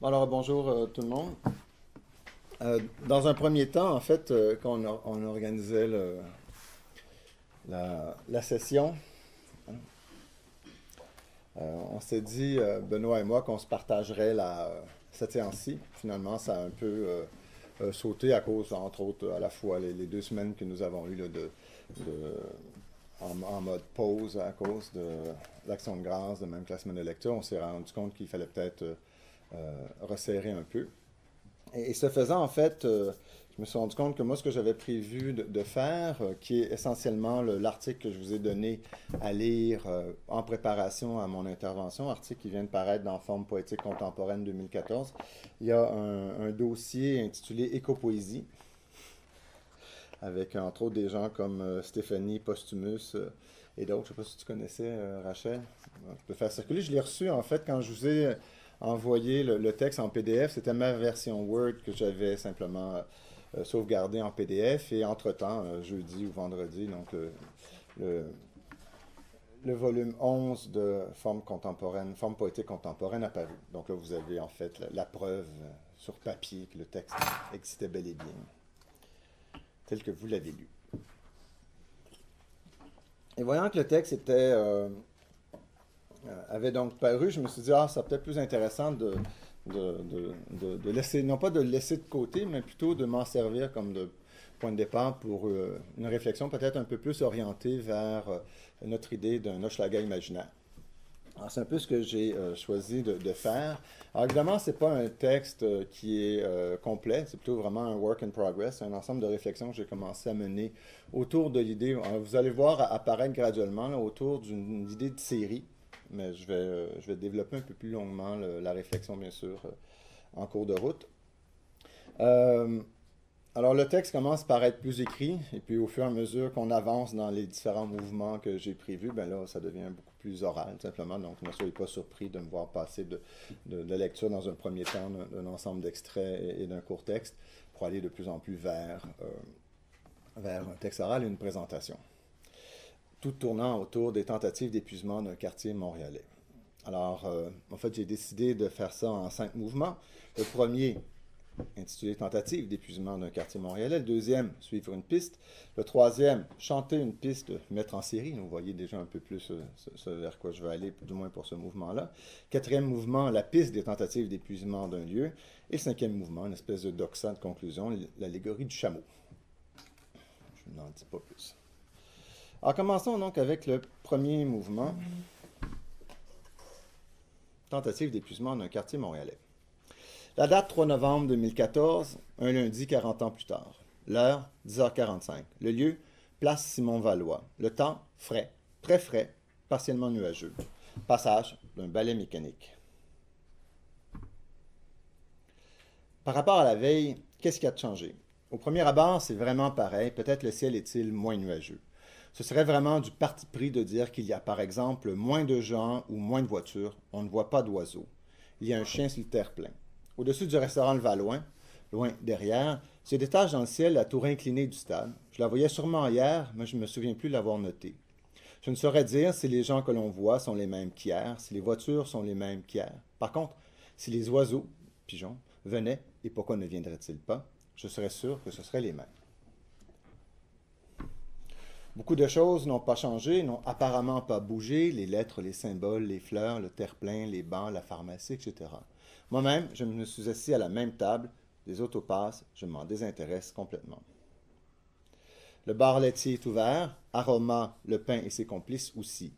Alors, bonjour tout le monde. Dans un premier temps, en fait, quand on organisait la session, on s'est dit, Benoît et moi, qu'on se partagerait cette séance-ci. Finalement, ça a un peu sauté à cause, entre autres, à la fois les 2 semaines que nous avons eues là, en mode pause à cause de l'Action de grâce, de même que la semaine de lecture. On s'est rendu compte qu'il fallait peut-être resserrer un peu. Et ce faisant, en fait, je me suis rendu compte que moi, ce que j'avais prévu de faire, qui est essentiellement l'article que je vous ai donné à lire en préparation à mon intervention, article qui vient de paraître dans Forme poétique contemporaine 2014, il y a un dossier intitulé Écopoésie, avec entre autres des gens comme Stéphanie Postumus et d'autres. Je ne sais pas si tu connaissais Rachel. Je peux faire circuler. Je l'ai reçu en fait quand je vous ai envoyé le texte en PDF. C'était ma version Word que j'avais simplement sauvegardée en PDF. Et entre-temps, jeudi ou vendredi, donc le, le volume 11 de Forme contemporaine, Forme poétique contemporaine apparu. Donc là, vous avez en fait la preuve sur papier que le texte existait bel et bien, tel que vous l'avez lu. Et voyant que le texte avait donc paru, je me suis dit, ah, ça peut-être plus intéressant de laisser, non pas de le laisser de côté, mais plutôt de m'en servir comme de point de départ pour une réflexion peut-être un peu plus orientée vers notre idée d'un Hochelaga imaginaire. Alors, c'est un peu ce que j'ai choisi de faire. Alors, évidemment, ce n'est pas un texte qui est complet, c'est plutôt vraiment un work in progress, c'est un ensemble de réflexions que j'ai commencé à mener autour de l'idée, vous allez voir apparaître graduellement là, autour d'une idée de série, mais je vais développer un peu plus longuement la réflexion, bien sûr, en cours de route. Euh, alors, le texte commence par être plus écrit, et puis au fur et à mesure qu'on avance dans les différents mouvements que j'ai prévus, ben là, ça devient beaucoup plus oral, simplement. Donc, ne soyez pas surpris de me voir passer de la lecture dans un premier temps d'un ensemble d'extraits et d'un court texte pour aller de plus en plus vers un texte oral et une présentation. Tout tournant autour des tentatives d'épuisement d'un quartier montréalais. Alors, en fait, j'ai décidé de faire ça en 5 mouvements. Le premier, intitulé Tentative d'épuisement d'un quartier montréalais. Le deuxième, Suivre une piste. Le troisième, Chanter une piste, mettre en série. Vous voyez déjà un peu plus ce vers quoi je vais aller, du moins pour ce mouvement-là. Quatrième mouvement, La piste des tentatives d'épuisement d'un lieu. Et le cinquième mouvement, une espèce de doxa de conclusion, l'allégorie du chameau. Je n'en dis pas plus. Alors commençons donc avec le premier mouvement, Tentative d'épuisement d'un quartier montréalais. La date 3 novembre 2014, un lundi 40 ans plus tard. L'heure 10h45. Le lieu, place Simon-Valois. Le temps, frais, très frais, partiellement nuageux. Passage d'un balai mécanique. Par rapport à la veille, qu'est-ce qui a changé? Au premier abord, c'est vraiment pareil, peut-être le ciel est-il moins nuageux. Ce serait vraiment du parti pris de dire qu'il y a par exemple moins de gens ou moins de voitures, on ne voit pas d'oiseaux. Il y a un chien sur le terre-plein. Au-dessus du restaurant Le Valouin, loin derrière, se détache dans le ciel la tour inclinée du stade. Je la voyais sûrement hier, mais je ne me souviens plus l'avoir notée. Je ne saurais dire si les gens que l'on voit sont les mêmes qu'hier, si les voitures sont les mêmes qu'hier. Par contre, si les oiseaux, pigeons, venaient, et pourquoi ne viendraient-ils pas, je serais sûr que ce seraient les mêmes. Beaucoup de choses n'ont pas changé, n'ont apparemment pas bougé, les lettres, les symboles, les fleurs, le terre-plein, les bancs, la pharmacie, etc. Moi-même, je me suis assis à la même table, les autos passent, je m'en désintéresse complètement. Le bar laitier est ouvert, Aroma, le pain et ses complices aussi.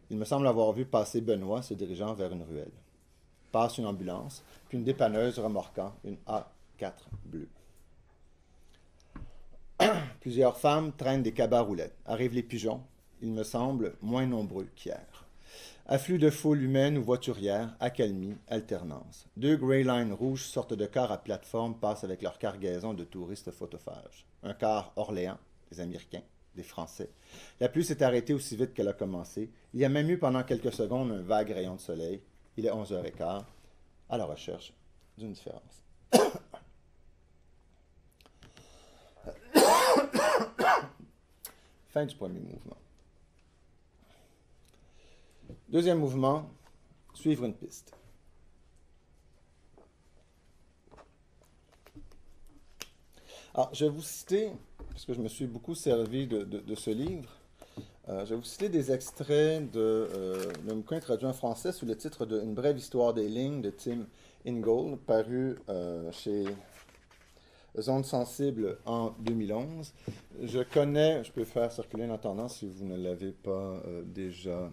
Il me semble avoir vu passer Benoît se dirigeant vers une ruelle. Passe une ambulance, puis une dépanneuse remorquant une A4 bleue. Plusieurs femmes traînent des cabas roulettes. Arrivent les pigeons, il me semble moins nombreux qu'hier. Afflux de foule humaine ou voiturière, accalmie, alternance. 2 Greyline rouges sortent de cars à plateforme passent avec leur cargaison de touristes photophages. Un car Orléans, des Américains, des Français. La pluie s'est arrêtée aussi vite qu'elle a commencé. Il y a même eu pendant quelques secondes un vague rayon de soleil. Il est 11h15, à la recherche d'une différence. Fin du premier mouvement. Deuxième mouvement, suivre une piste. Alors, je vais vous citer, parce que je me suis beaucoup servi de ce livre, je vais vous citer des extraits d'un bouquin traduit en français sous le titre de Une brève histoire des lignes de Tim Ingold, paru chez Zone sensible en 2011. Je peux faire circuler en attendant si vous ne l'avez pas déjà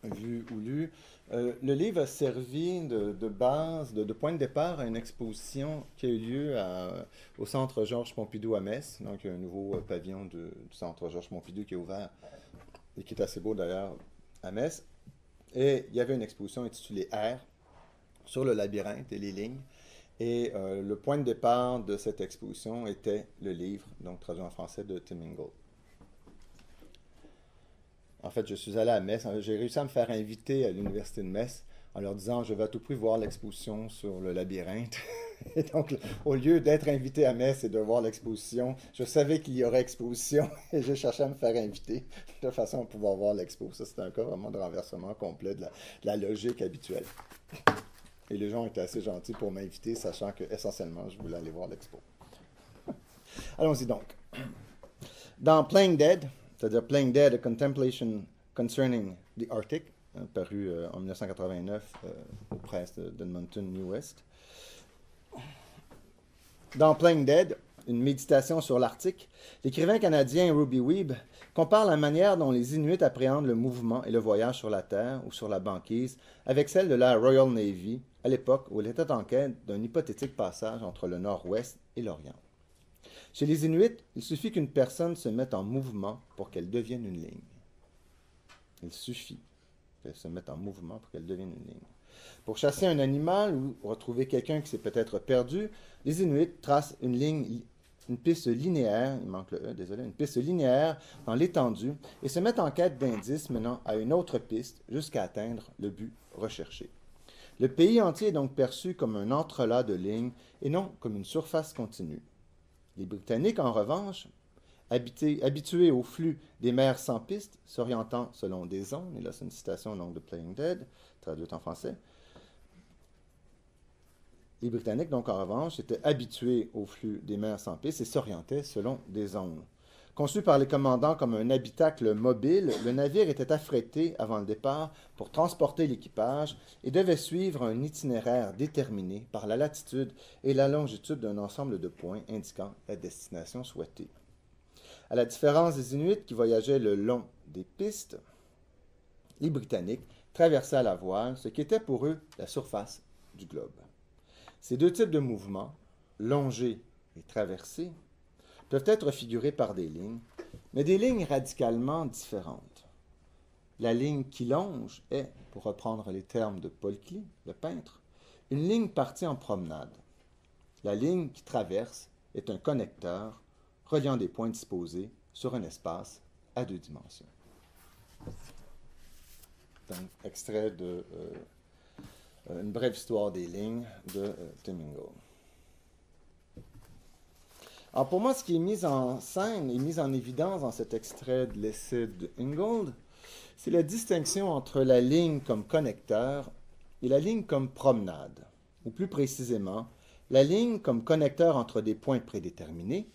vu ou lu. Le livre a servi de base, de point de départ à une exposition qui a eu lieu au Centre Georges Pompidou à Metz, donc un nouveau pavillon du Centre Georges Pompidou qui est ouvert et qui est assez beau d'ailleurs à Metz. Et il y avait une exposition intitulée R sur le labyrinthe et les lignes. Et le point de départ de cette exposition était le livre, donc traduit en français, de Tim Ingold. En fait, je suis allé à Metz. J'ai réussi à me faire inviter à l'université de Metz en leur disant « Je vais à tout prix voir l'exposition sur le labyrinthe. » Et donc, au lieu d'être invité à Metz et de voir l'exposition, je savais qu'il y aurait exposition et j'ai cherché à me faire inviter de façon à pouvoir voir l'expo. Ça, c'était un cas vraiment de renversement complet de la logique habituelle. Et les gens étaient assez gentils pour m'inviter, sachant que essentiellement, je voulais aller voir l'expo. Allons-y donc. Dans Playing Dead, c'est-à-dire Playing Dead, A Contemplation Concerning the Arctic, paru en 1989 aux presses d'Edmonton New West. Dans Playing Dead, une méditation sur l'Arctique, l'écrivain canadien Ruby Weeb compare la manière dont les Inuits appréhendent le mouvement et le voyage sur la Terre ou sur la banquise avec celle de la Royal Navy à l'époque où elle était en quête d'un hypothétique passage entre le Nord-Ouest et l'Orient. Chez les Inuits, il suffit qu'une personne se mette en mouvement pour qu'elle devienne une ligne. Il suffit qu'elle se mette en mouvement pour qu'elle devienne une ligne. Pour chasser un animal ou retrouver quelqu'un qui s'est peut-être perdu, les Inuits tracent une piste linéaire, il manque le E, désolé, une piste linéaire dans l'étendue et se mettent en quête d'indices menant à une autre piste jusqu'à atteindre le but recherché. Le pays entier est donc perçu comme un entrelac de lignes et non comme une surface continue. Les Britanniques, en revanche, habitués au flux des mers sans piste, s'orientant selon des zones, et là c'est une citation donc de Playing Dead, traduite en français. Les Britanniques, donc en revanche, étaient habitués au flux des mers sans piste et s'orientaient selon des zones. Conçu par les commandants comme un habitacle mobile, le navire était affrété avant le départ pour transporter l'équipage et devait suivre un itinéraire déterminé par la latitude et la longitude d'un ensemble de points indiquant la destination souhaitée. À la différence des Inuits qui voyageaient le long des pistes, les Britanniques traversaient à la voile ce qui était pour eux la surface du globe. Ces deux types de mouvements, longés et traversés, peuvent être figurés par des lignes, mais des lignes radicalement différentes. La ligne qui longe est, pour reprendre les termes de Paul Klee, le peintre, une ligne partie en promenade. La ligne qui traverse est un connecteur reliant des points disposés sur un espace à deux dimensions. Donc, extrait de Une brève histoire des lignes de Tim Ingold. Alors pour moi, ce qui est mis en scène et mis en évidence dans cet extrait de l'essai de Ingold, c'est la distinction entre la ligne comme connecteur et la ligne comme promenade, ou plus précisément, la ligne comme connecteur entre des points prédéterminés,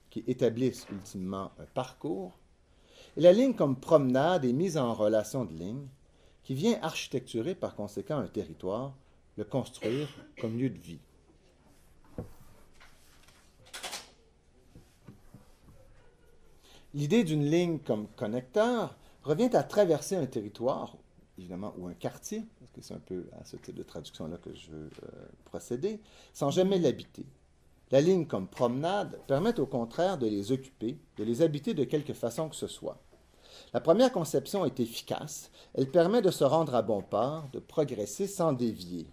qui établissent ultimement un parcours, et la ligne comme promenade est mise en relation de ligne, qui vient architecturer par conséquent un territoire, le construire comme lieu de vie. L'idée d'une ligne comme connecteur revient à traverser un territoire, évidemment, ou un quartier, parce que c'est un peu à ce type de traduction-là que je veux procéder, sans jamais l'habiter. La ligne comme promenade permet au contraire de les occuper, de les habiter de quelque façon que ce soit. La première conception est efficace, elle permet de se rendre à bon port, de progresser sans dévier.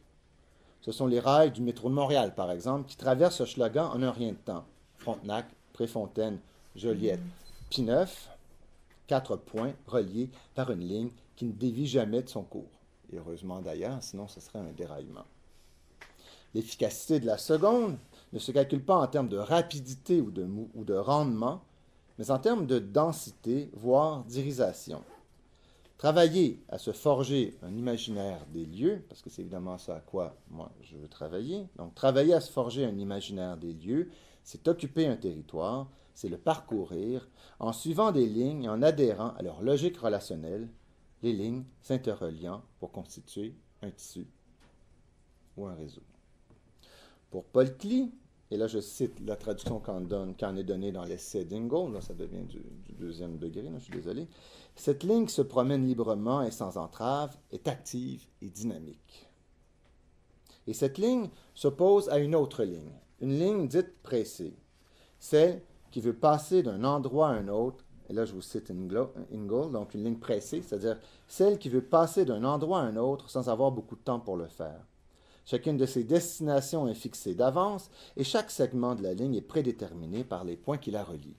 Ce sont les rails du métro de Montréal, par exemple, qui traversent Hochelaga en un rien de temps. Frontenac, Préfontaine, Joliette, P9, 4 points reliés par une ligne qui ne dévie jamais de son cours. Et heureusement d'ailleurs, sinon ce serait un déraillement. L'efficacité de la seconde ne se calcule pas en termes de rapidité ou de rendement, mais en termes de densité, voire d'irisation. Travailler à se forger un imaginaire des lieux, parce que c'est évidemment ça à quoi moi je veux travailler. Donc, travailler à se forger un imaginaire des lieux, c'est occuper un territoire, c'est le parcourir, en suivant des lignes et en adhérant à leur logique relationnelle, les lignes s'interreliant pour constituer un tissu ou un réseau. Pour Paul Klee, et là je cite la traduction qu'en est donnée dans l'essai d'Ingold, là ça devient du deuxième degré, là, je suis désolé, cette ligne qui se promène librement et sans entrave est active et dynamique. Et cette ligne s'oppose à une autre ligne, une ligne dite pressée, celle qui veut passer d'un endroit à un autre, et là je vous cite Ingold, donc une ligne pressée, c'est-à-dire celle qui veut passer d'un endroit à un autre sans avoir beaucoup de temps pour le faire. Chacune de ces destinations est fixée d'avance et chaque segment de la ligne est prédéterminé par les points qui la relient.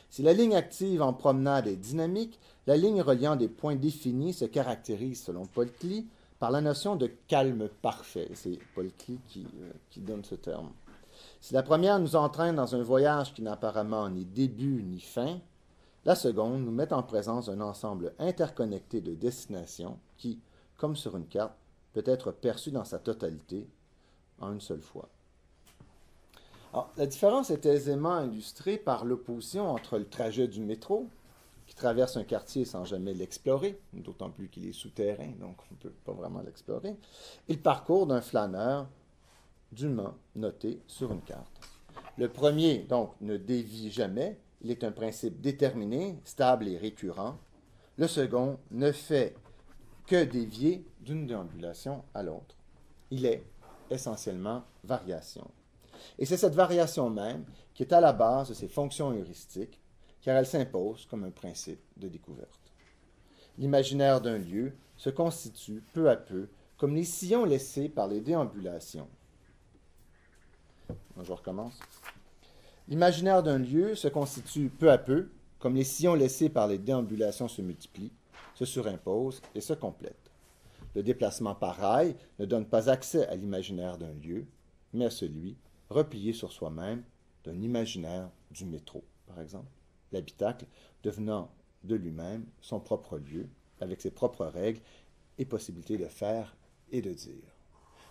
Si la ligne active en promenade est dynamique, la ligne reliant des points définis se caractérise, selon Paul Klee, par la notion de calme parfait. C'est Paul Klee qui donne ce terme. Si la première nous entraîne dans un voyage qui n'a apparemment ni début ni fin, la seconde nous met en présence d'un ensemble interconnecté de destinations qui, comme sur une carte, peut être perçu dans sa totalité en une seule fois. Alors, la différence est aisément illustrée par l'opposition entre le trajet du métro, qui traverse un quartier sans jamais l'explorer, d'autant plus qu'il est souterrain, donc on ne peut pas vraiment l'explorer, et le parcours d'un flâneur dûment noté sur une carte. Le premier, donc, ne dévie jamais, il est un principe déterminé, stable et récurrent. Le second ne fait que dévier d'une déambulation à l'autre. Il est essentiellement variation. Et c'est cette variation même qui est à la base de ces fonctions heuristiques, car elle s'impose comme un principe de découverte. L'imaginaire d'un lieu se constitue peu à peu comme les sillons laissés par les déambulations. Je recommence. L'imaginaire d'un lieu se constitue peu à peu comme les sillons laissés par les déambulations se multiplient, se surimposent et se complètent. Le déplacement par rail ne donne pas accès à l'imaginaire d'un lieu, mais à celui, replié sur soi-même, d'un imaginaire du métro, par exemple. L'habitacle devenant de lui-même son propre lieu, avec ses propres règles et possibilités de faire et de dire.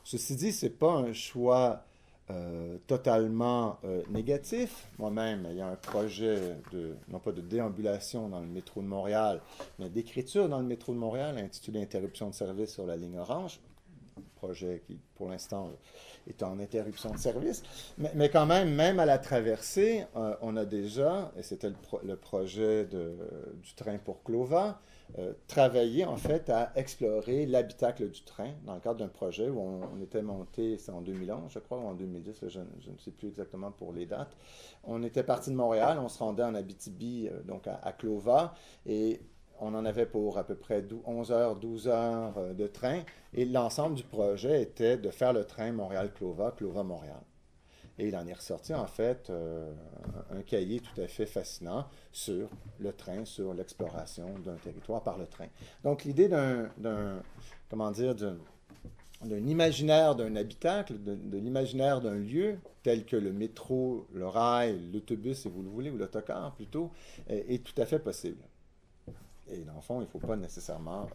Ceci dit, ce n'est pas un choix totalement négatif. Moi-même, il y a un projet, non pas de déambulation dans le métro de Montréal, mais d'écriture dans le métro de Montréal, intitulé Interruption de service sur la ligne orange. Projet qui, pour l'instant, est en interruption de service. Mais quand même à la traversée, on a déjà, et c'était le projet du train pour Clova, travaillé en fait à explorer l'habitacle du train dans le cadre d'un projet où on était monté, c'est en 2011 je crois, ou en 2010, je ne sais plus exactement pour les dates. On était parti de Montréal, on se rendait en Abitibi, donc à Clova, et on en avait pour à peu près 11 heures, 12 heures de train, et l'ensemble du projet était de faire le train Montréal-Clova, Clova-Montréal. Et il en est ressorti, en fait, un cahier tout à fait fascinant sur le train, sur l'exploration d'un territoire par le train. Donc, l'idée d'un imaginaire d'un habitacle, de l'imaginaire d'un lieu, tel que le métro, le rail, l'autobus, si vous le voulez, ou l'autocar plutôt, est tout à fait possible. Et dans le fond, il ne faut pas nécessairement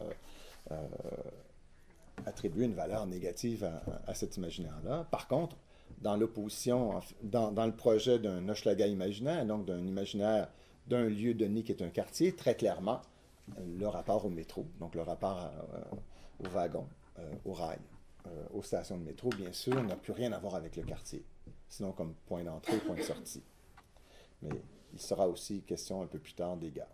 attribuer une valeur négative à cet imaginaire-là. Par contre, dans l'opposition, dans le projet d'un Hochelaga imaginaire, donc d'un imaginaire d'un lieu donné qui est un quartier, très clairement, le rapport au métro, donc le rapport au wagon, au rail, aux stations de métro, bien sûr, n'a plus rien à voir avec le quartier, sinon comme point d'entrée, point de sortie. Mais il sera aussi question un peu plus tard des gares.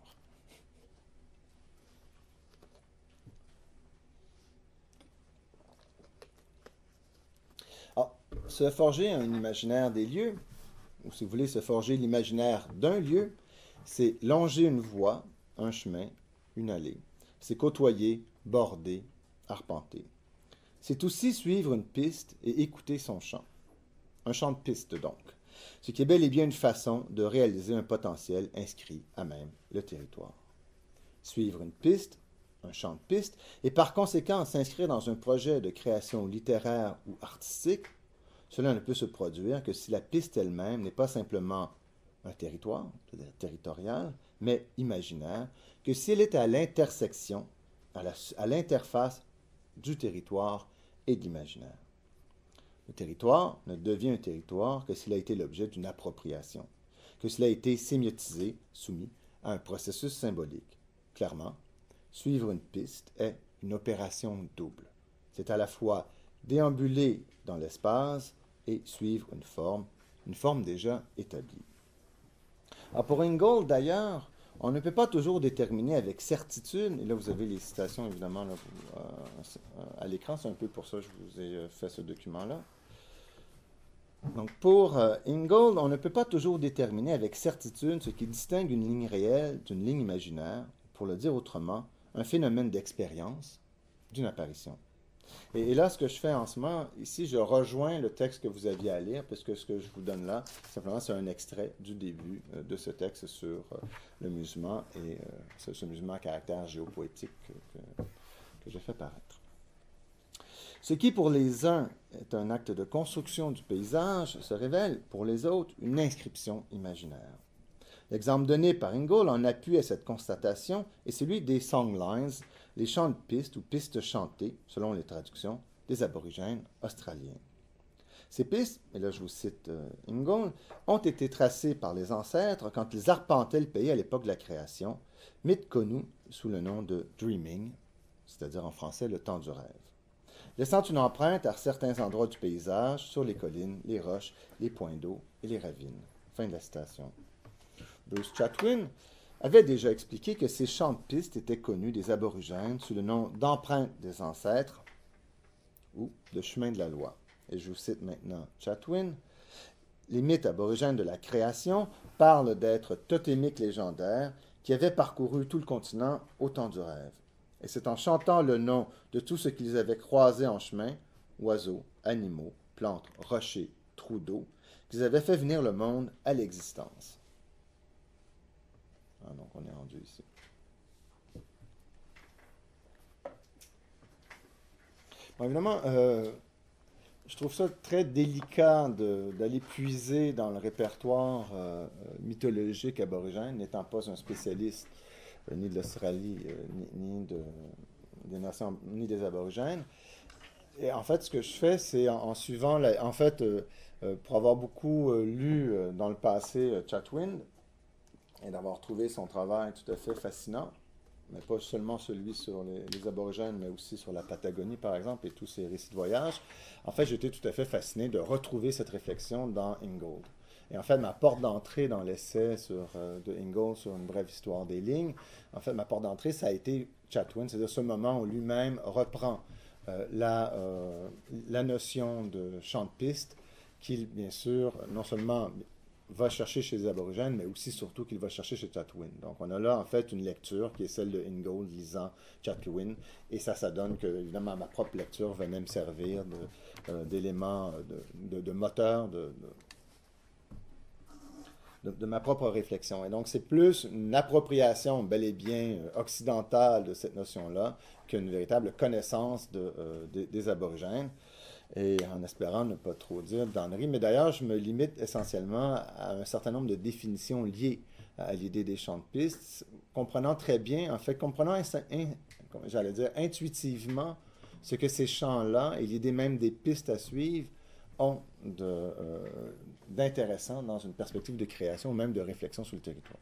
Se forger un imaginaire des lieux, ou si vous voulez, se forger l'imaginaire d'un lieu, c'est longer une voie, un chemin, une allée. C'est côtoyer, border, arpenter. C'est aussi suivre une piste et écouter son chant. Un chant de piste, donc. Ce qui est bel et bien une façon de réaliser un potentiel inscrit à même le territoire. Suivre une piste, un chant de piste, et par conséquent s'inscrire dans un projet de création littéraire ou artistique, cela ne peut se produire que si la piste elle-même n'est pas simplement un territoire, c'est-à-dire territorial, mais imaginaire, que si elle est à l'intersection, à l'interface du territoire et de l'imaginaire. Le territoire ne devient un territoire que s'il a été l'objet d'une appropriation, que s'il a été sémiotisé, soumis à un processus symbolique. Clairement, suivre une piste est une opération double. C'est à la fois déambuler dans l'espace et suivre une forme déjà établie. Alors pour Ingold, d'ailleurs, on ne peut pas toujours déterminer avec certitude, et là vous avez les citations évidemment là, à l'écran, c'est un peu pour ça que je vous ai fait ce document-là. Donc pour Ingold, on ne peut pas toujours déterminer avec certitude ce qui distingue une ligne réelle d'une ligne imaginaire, pour le dire autrement, un phénomène d'expérience d'une apparition. Et là, ce que je fais en ce moment, ici, je rejoins le texte que vous aviez à lire, puisque ce que je vous donne là, simplement, c'est un extrait du début de ce texte sur le musement et ce musement à caractère géopoétique que je fais paraître. Ce qui, pour les uns, est un acte de construction du paysage, se révèle, pour les autres, une inscription imaginaire. L'exemple donné par Ingold en appui à cette constatation est celui des songlines, les chants de pistes ou pistes chantées, selon les traductions, des aborigènes australiens. Ces pistes, et là je vous cite Ingold, ont été tracées par les ancêtres quand ils arpentaient le pays à l'époque de la création, mythe connu sous le nom de dreaming, c'est-à-dire en français le temps du rêve, laissant une empreinte à certains endroits du paysage, sur les collines, les roches, les points d'eau et les ravines. Fin de la citation. Bruce Chatwin avait déjà expliqué que ces chants de pistes étaient connus des aborigènes sous le nom d'empreintes des ancêtres ou de chemin de la loi. Et je vous cite maintenant Chatwin. Les mythes aborigènes de la création parlent d'êtres totémiques légendaires qui avaient parcouru tout le continent au temps du rêve. Et c'est en chantant le nom de tout ce qu'ils avaient croisé en chemin, oiseaux, animaux, plantes, rochers, trous d'eau, qu'ils avaient fait venir le monde à l'existence. Ah, donc on est rendu ici. Bon, évidemment, je trouve ça très délicat d'aller puiser dans le répertoire mythologique aborigène, n'étant pas un spécialiste ni de l'Australie, des nations, ni des aborigènes. Et en fait, ce que je fais, c'est en suivant, pour avoir beaucoup lu dans le passé Chatwin, et d'avoir trouvé son travail tout à fait fascinant, mais pas seulement celui sur les aborigènes, mais aussi sur la Patagonie, par exemple, et tous ces récits de voyage. En fait, j'étais tout à fait fasciné de retrouver cette réflexion dans Ingold. Et en fait, ma porte d'entrée dans l'essai de Ingold sur une brève histoire des lignes, en fait, ma porte d'entrée, ça a été Chatwin, c'est-à-dire ce moment où lui-même reprend la notion de champ de piste qu'il, bien sûr, non seulement va chercher chez les aborigènes, mais aussi surtout qu'il va chercher chez Chatwin. Donc on a là en fait une lecture qui est celle de Ingold lisant Chatwin, et ça donne que, évidemment, ma propre lecture venait me servir d'éléments, de moteur de ma propre réflexion. Et donc c'est plus une appropriation bel et bien occidentale de cette notion-là qu'une véritable connaissance des aborigènes. Et en espérant ne pas trop dire d'ânerie. Mais d'ailleurs, je me limite essentiellement à un certain nombre de définitions liées à l'idée des champs de pistes, comprenant très bien, en fait, j'allais dire intuitivement, ce que ces champs-là et l'idée même des pistes à suivre ont d'intéressant dans une perspective de création ou même de réflexion sur le territoire.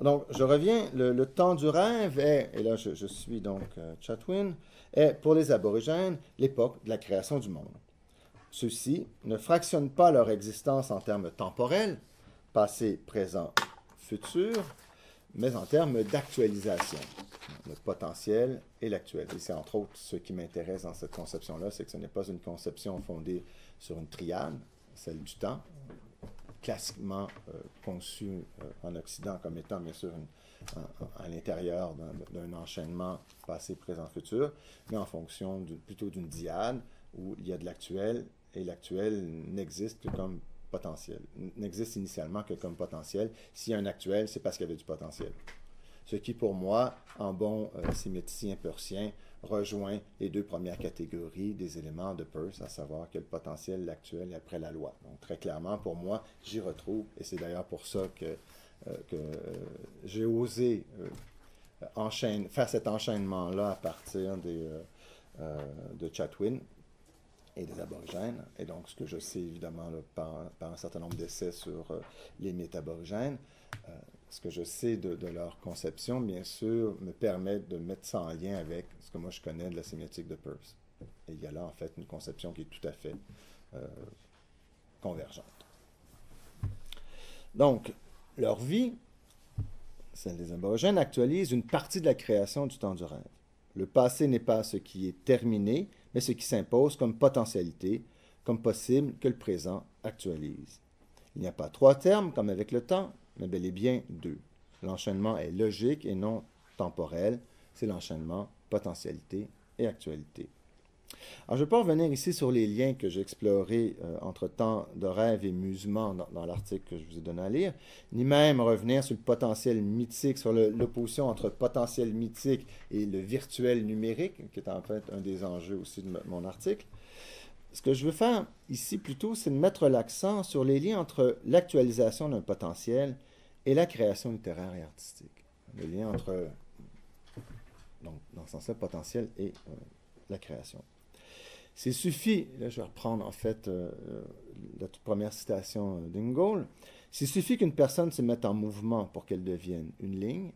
Donc, je reviens, le temps du rêve est, et là je suis donc Chatwin, est pour les aborigènes l'époque de la création du monde. Ceux-ci ne fractionnent pas leur existence en termes temporels, passé, présent, futur, mais en termes d'actualisation, le potentiel et l'actuel. Et c'est entre autres ce qui m'intéresse dans cette conception-là, c'est que ce n'est pas une conception fondée sur une triade, celle du temps, classiquement conçue en Occident comme étant, bien sûr, à l'intérieur d'un enchaînement passé, présent, futur, mais en fonction plutôt d'une dyade où il y a de l'actuel, et l'actuel n'existe que comme potentiel, n'existe initialement que comme potentiel. S'il y a un actuel, c'est parce qu'il y avait du potentiel. Ce qui, pour moi, en bon sémioticien peircien, rejoint les deux premières catégories des éléments de Peirce, à savoir que le potentiel, l'actuel et après la loi. Donc, très clairement, pour moi, j'y retrouve, et c'est d'ailleurs pour ça que j'ai osé faire cet enchaînement-là à partir de Chatwin et des aborigènes. Et donc, ce que je sais, évidemment, là, par un certain nombre d'essais sur les mythes aborigènes, ce que je sais de leur conception, bien sûr, me permet de mettre ça en lien avec ce que moi je connais de la sémiotique de Peirce. Et il y a là, en fait, une conception qui est tout à fait convergente. Donc, leur vie, celle des aborigènes, actualise une partie de la création du temps du rêve. Le passé n'est pas ce qui est terminé, mais ce qui s'impose comme potentialité, comme possible que le présent actualise. Il n'y a pas trois termes, comme avec le temps, mais bel et bien deux. L'enchaînement est logique et non temporel. C'est l'enchaînement potentialité et actualité. Alors, je ne vais pas revenir ici sur les liens que j'ai explorés entre temps de rêve et musement dans l'article que je vous ai donné à lire, ni même revenir sur le potentiel mythique, sur l'opposition entre potentiel mythique et le virtuel numérique, qui est en fait un des enjeux aussi de mon article. Ce que je veux faire ici plutôt, c'est de mettre l'accent sur les liens entre l'actualisation d'un potentiel et la création littéraire et artistique. Le lien entre, donc, dans ce sens-là, potentiel et la création. S'il suffit, là je vais reprendre en fait la toute première citation d'Ingold, s'il suffit qu'une personne se mette en mouvement pour qu'elle devienne une ligne,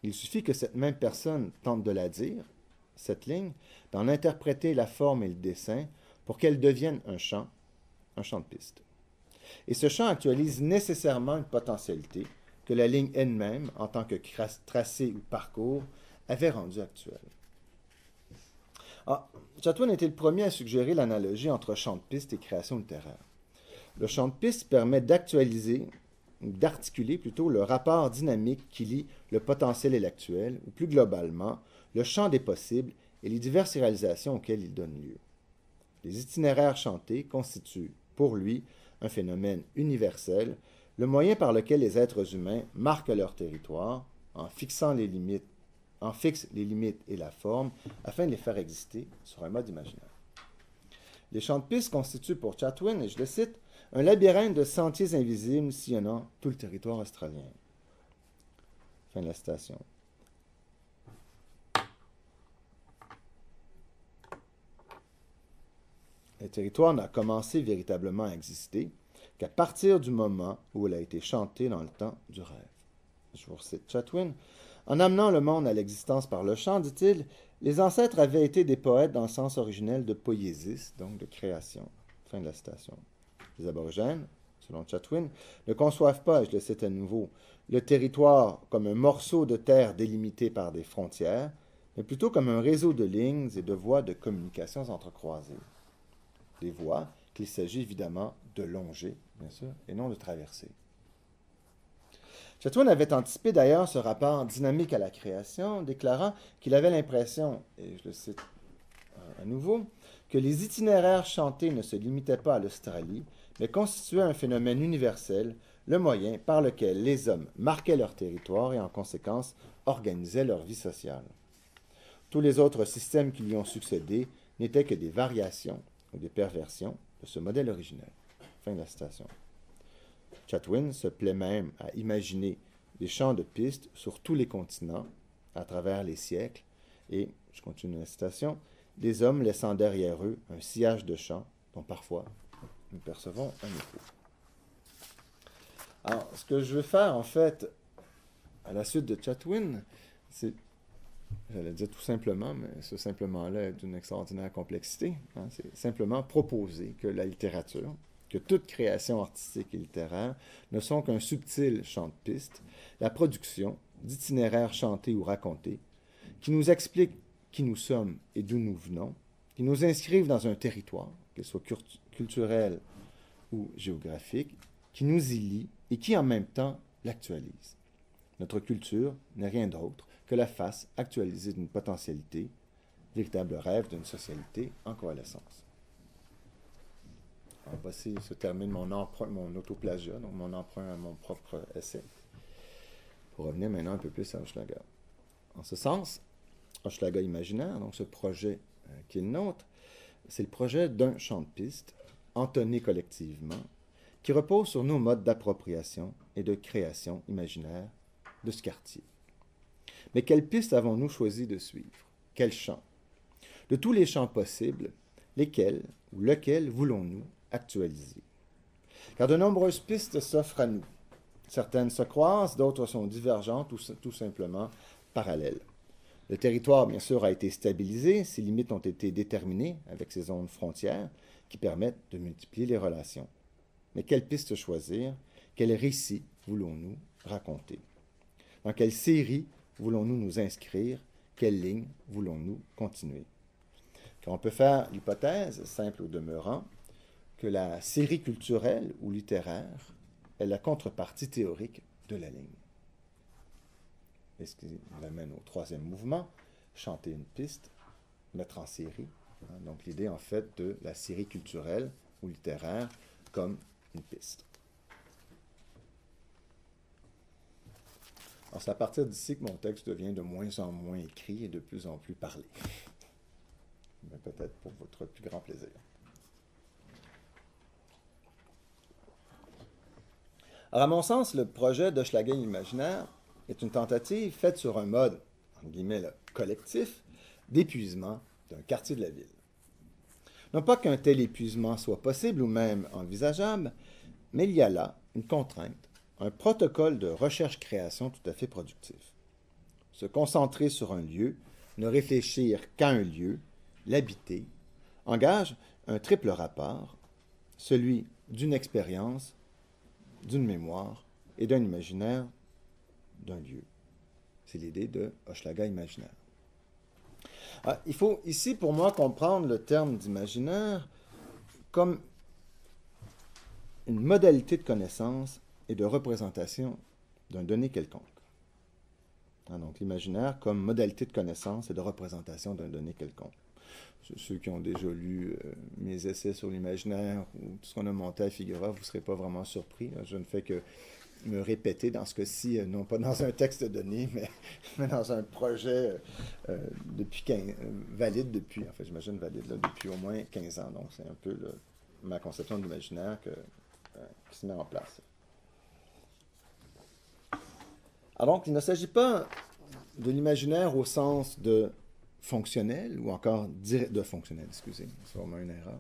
il suffit que cette même personne tente de la dire, cette ligne, d'en interpréter la forme et le dessin pour qu'elle devienne un champ de piste. Et ce champ actualise nécessairement une potentialité que la ligne elle-même, en tant que tracé ou parcours, avait rendue actuelle. Chatwin était le premier à suggérer l'analogie entre champ de piste et création littéraire. Le champ de piste permet d'actualiser, ou d'articuler plutôt, le rapport dynamique qui lie le potentiel et l'actuel, ou plus globalement, le champ des possibles et les diverses réalisations auxquelles il donne lieu. Les itinéraires chantés constituent, pour lui, un phénomène universel, le moyen par lequel les êtres humains marquent leur territoire en fixant les limites et la forme afin de les faire exister sur un mode imaginaire. Les champs de piste constituent pour Chatwin, et je le cite, un labyrinthe de sentiers invisibles sillonnant tout le territoire australien. Fin de la citation. Le territoire n'a commencé véritablement à exister qu'à partir du moment où il a été chanté dans le temps du rêve. Je vous recite Chatwin. En amenant le monde à l'existence par le chant, dit-il, les ancêtres avaient été des poètes dans le sens originel de poiesis, donc de création. Fin de la citation. Les aborigènes, selon Chatwin, ne conçoivent pas, et je le cite à nouveau, le territoire comme un morceau de terre délimité par des frontières, mais plutôt comme un réseau de lignes et de voies de communications entrecroisées. Des voies qu'il s'agit évidemment de longer, bien sûr, et non de traverser. Chatwin avait anticipé d'ailleurs ce rapport dynamique à la création, déclarant qu'il avait l'impression, et je le cite à nouveau, que les itinéraires chantés ne se limitaient pas à l'Australie, mais constituaient un phénomène universel, le moyen par lequel les hommes marquaient leur territoire et en conséquence organisaient leur vie sociale. Tous les autres systèmes qui lui ont succédé n'étaient que des variations ou des perversions de ce modèle originel. Fin de la citation. Chatwin se plaît même à imaginer des champs de pistes sur tous les continents, à travers les siècles, et, je continue la citation, des hommes laissant derrière eux un sillage de champs dont parfois nous percevons un écho. Alors, ce que je veux faire, en fait, à la suite de Chatwin, c'est, j'allais dire tout simplement, mais ce simplement-là est d'une extraordinaire complexité, c'est simplement proposer que la littérature, que toute création artistique et littéraire ne sont qu'un subtil champ de piste, la production d'itinéraires chantés ou racontés, qui nous expliquent qui nous sommes et d'où nous venons, qui nous inscrivent dans un territoire, qu'il soit culturel ou géographique, qui nous y lie et qui en même temps l'actualise. Notre culture n'est rien d'autre que la face actualisée d'une potentialité, véritable rêve d'une socialité en coalescence. Alors, voici se termine mon autoplagiat, donc mon emprunt à mon propre essai. Pour revenir maintenant un peu plus à Hochelaga. En ce sens, Hochelaga imaginaire, donc ce projet qui est le nôtre, c'est le projet d'un champ de piste, entonné collectivement, qui repose sur nos modes d'appropriation et de création imaginaire de ce quartier. Mais quelle piste avons-nous choisi de suivre? Quel champ? De tous les champs possibles, lesquels ou lequel voulons-nous actualiser? Car de nombreuses pistes s'offrent à nous. Certaines se croisent, d'autres sont divergentes ou tout simplement parallèles. Le territoire, bien sûr, a été stabilisé, ses limites ont été déterminées avec ces zones frontières qui permettent de multiplier les relations. Mais quelle piste choisir? Quel récit voulons-nous raconter? Dans quelle série voulons-nous nous inscrire? Quelle ligne voulons-nous continuer? Car on peut faire l'hypothèse, simple au demeurant, que la série culturelle ou littéraire est la contrepartie théorique de la ligne. Et ce qui nous amène au troisième mouvement, chanter une piste, mettre en série. Donc l'idée en fait de la série culturelle ou littéraire comme une piste. Alors c'est à partir d'ici que mon texte devient de moins en moins écrit et de plus en plus parlé. Mais peut-être pour votre plus grand plaisir. Alors à mon sens, le projet d'Hochelaga imaginaire est une tentative faite sur un mode, entre guillemets, là, collectif, d'épuisement d'un quartier de la ville. Non pas qu'un tel épuisement soit possible ou même envisageable, mais il y a là une contrainte, un protocole de recherche-création tout à fait productif. Se concentrer sur un lieu, ne réfléchir qu'à un lieu, l'habiter, engage un triple rapport, celui d'une expérience, d'une mémoire et d'un imaginaire d'un lieu. C'est l'idée de Hochelaga imaginaire. Alors, il faut ici, pour moi, comprendre le terme d'imaginaire comme une modalité de connaissance et de représentation d'un donné quelconque. Donc, l'imaginaire comme modalité de connaissance et de représentation d'un donné quelconque. Ceux qui ont déjà lu mes essais sur l'imaginaire ou tout ce qu'on a monté à Figura, vous ne serez pas vraiment surpris. Je ne fais que me répéter dans ce cas-ci, non pas dans un texte donné, mais dans un projet valide depuis, en fait, j'imagine valide là, depuis au moins 15 ans. Donc, c'est un peu ma conception de l'imaginaire qui se met en place. Alors, donc, il ne s'agit pas de l'imaginaire au sens de fonctionnel, ou encore de fonctionnel, excusez, c'est vraiment une erreur,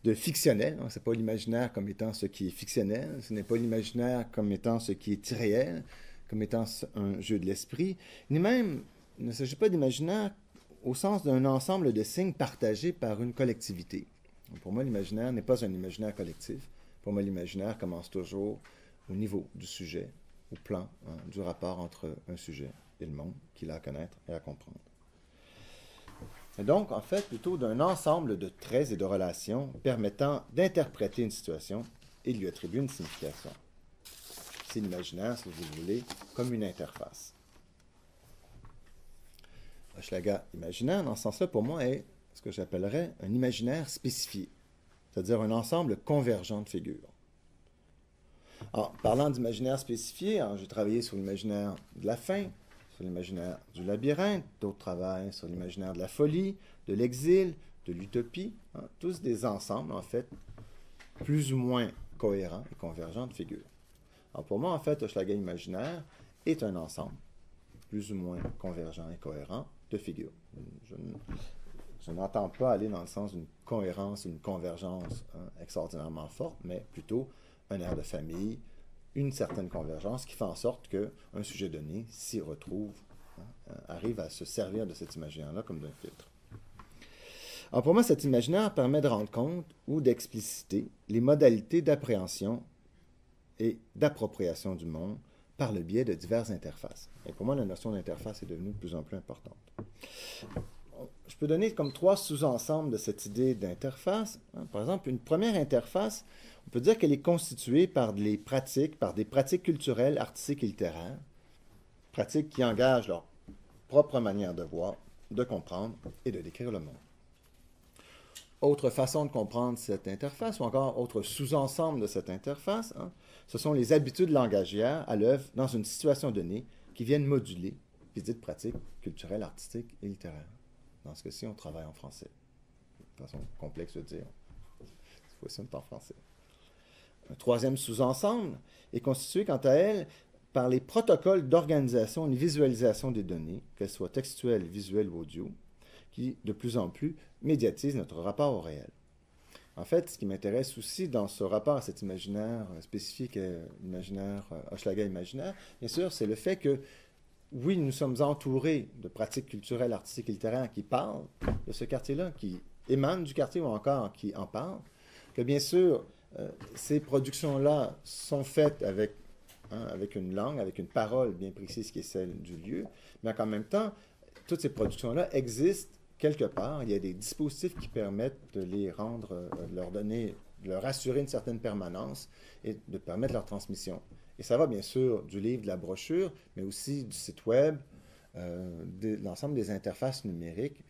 de fictionnel, hein, ce n'est pas l'imaginaire comme étant ce qui est fictionnel, ce n'est pas l'imaginaire comme étant ce qui est irréel, comme étant un jeu de l'esprit, ni même, il ne s'agit pas d'imaginaire au sens d'un ensemble de signes partagés par une collectivité. Donc, pour moi, l'imaginaire n'est pas un imaginaire collectif. Pour moi, l'imaginaire commence toujours au niveau du sujet, au plan du rapport entre un sujet et le monde qu'il a à connaître et à comprendre. Et donc, en fait, plutôt d'un ensemble de traits et de relations permettant d'interpréter une situation et de lui attribuer une signification. C'est l'imaginaire, si vous voulez, comme une interface. Hochelaga imaginaire, dans ce sens-là, pour moi, est ce que j'appellerais un imaginaire spécifié, c'est-à-dire un ensemble convergent de figures. Alors, parlant d'imaginaire spécifié, j'ai travaillé sur l'imaginaire de la faim, sur l'imaginaire du labyrinthe, d'autres travaillent sur l'imaginaire de la folie, de l'exil, de l'utopie, tous des ensembles, en fait, plus ou moins cohérents et convergents de figures. Alors pour moi, en fait, Hochelaga imaginaire est un ensemble, plus ou moins convergent et cohérent, de figures. Je n'entends pas aller dans le sens d'une cohérence, une convergence extraordinairement forte, mais plutôt un air de famille, une certaine convergence qui fait en sorte qu'un sujet donné s'y retrouve, arrive à se servir de cet imaginaire-là comme d'un filtre. Alors pour moi, cet imaginaire permet de rendre compte ou d'expliciter les modalités d'appréhension et d'appropriation du monde par le biais de diverses interfaces. Et pour moi, la notion d'interface est devenue de plus en plus importante. Je peux donner comme 3 sous-ensembles de cette idée d'interface. Par exemple, une première interface, on peut dire qu'elle est constituée par des pratiques culturelles, artistiques et littéraires, pratiques qui engagent leur propre manière de voir, de comprendre et de décrire le monde. Autre façon de comprendre cette interface, ou encore autre sous-ensemble de cette interface, ce sont les habitudes langagières à l'œuvre dans une situation donnée qui viennent moduler les dites pratiques culturelles, artistiques et littéraires. Dans ce cas-ci, on travaille en français. De façon complexe de dire. Cette fois-ci, on est en français. Un troisième sous-ensemble est constitué, quant à elle, par les protocoles d'organisation et visualisation des données, qu'elles soient textuelles, visuelles ou audio, qui, de plus en plus, médiatisent notre rapport au réel. En fait, ce qui m'intéresse aussi dans ce rapport à cet imaginaire spécifique, imaginaire, Hochelaga imaginaire, bien sûr, c'est le fait que, oui, nous sommes entourés de pratiques culturelles, artistiques et littéraires qui parlent de ce quartier-là, qui émanent du quartier ou encore qui en parlent, que bien sûr, ces productions-là sont faites avec une langue, avec une parole bien précise qui est celle du lieu, mais qu'en même temps, toutes ces productions-là existent quelque part. Il y a des dispositifs qui permettent de les rendre, de leur donner, de leur assurer une certaine permanence et de permettre leur transmission. Et ça va bien sûr du livre, de la brochure, mais aussi du site web, de l'ensemble des interfaces numériques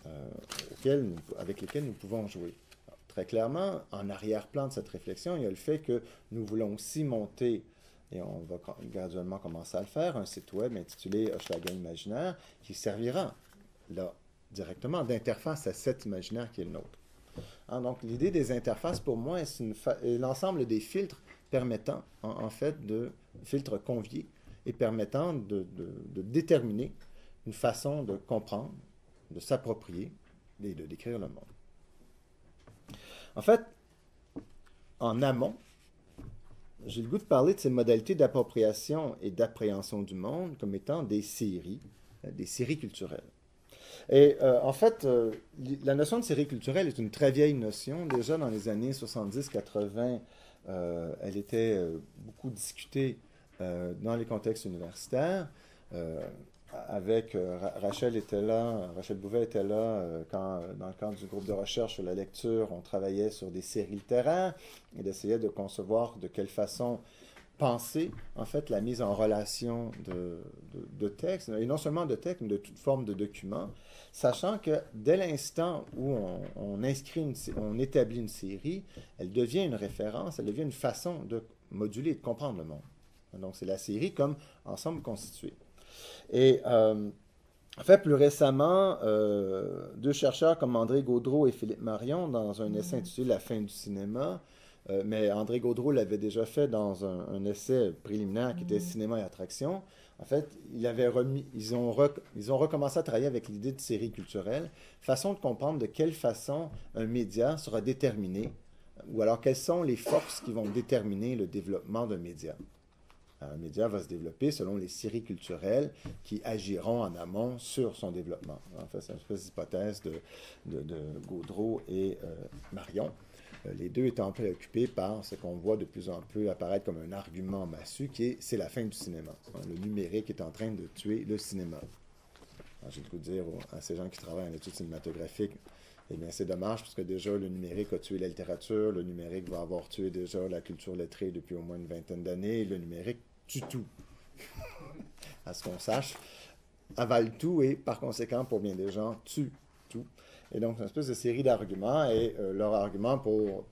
avec lesquelles nous pouvons jouer. Alors, très clairement, en arrière-plan de cette réflexion, il y a le fait que nous voulons aussi monter, et on va graduellement commencer à le faire, un site web intitulé Hochelaga Imaginaire qui servira là, directement, d'interface à cet imaginaire qui est le nôtre. Hein, donc, l'idée des interfaces, pour moi, est l'ensemble des filtres permettant, en fait, filtres conviés et permettant de déterminer une façon de comprendre, de s'approprier et de décrire le monde. En fait, en amont, j'ai le goût de parler de ces modalités d'appropriation et d'appréhension du monde comme étant des séries culturelles. Et en fait, la notion de série culturelle est une très vieille notion. Déjà dans les années 70-80, elle était beaucoup discutée dans les contextes universitaires. Rachel Bouvet était là quand, dans le cadre du groupe de recherche sur la lecture, on travaillait sur des séries littéraires et d'essayer de concevoir de quelle façon penser, en fait, la mise en relation de textes, et non seulement de textes, mais de toute forme de documents, sachant que dès l'instant où on établit une série, elle devient une référence, elle devient une façon de moduler et de comprendre le monde. Donc, c'est la série comme ensemble constitué. Et en fait, plus récemment, deux chercheurs comme André Gaudreault et Philippe Marion, dans un essai intitulé La fin du cinéma, mais André Gaudreault l'avait déjà fait dans un essai préliminaire qui était Cinéma et attraction. En fait, ils ont recommencé à travailler avec l'idée de série culturelle, façon de comprendre de quelle façon un média sera déterminé, ou alors quelles sont les forces qui vont déterminer le développement d'un média. Un média va se développer selon les séries culturelles qui agiront en amont sur son développement. En fait, c'est une espèce d'hypothèse de Gaudreault et Marion. Les deux étant préoccupés par ce qu'on voit de plus en plus apparaître comme un argument massu, c'est la fin du cinéma. Le numérique est en train de tuer le cinéma. J'ai le goût de dire à ces gens qui travaillent en études cinématographiques, eh bien, c'est dommage parce que déjà, le numérique a tué la littérature, le numérique va avoir tué déjà la culture lettrée depuis au moins une vingtaine d'années, le numérique tue tout. À ce qu'on sache, avale tout et, par conséquent, pour bien des gens, tue tout. Et donc, c'est une espèce de série d'arguments et leur argument pour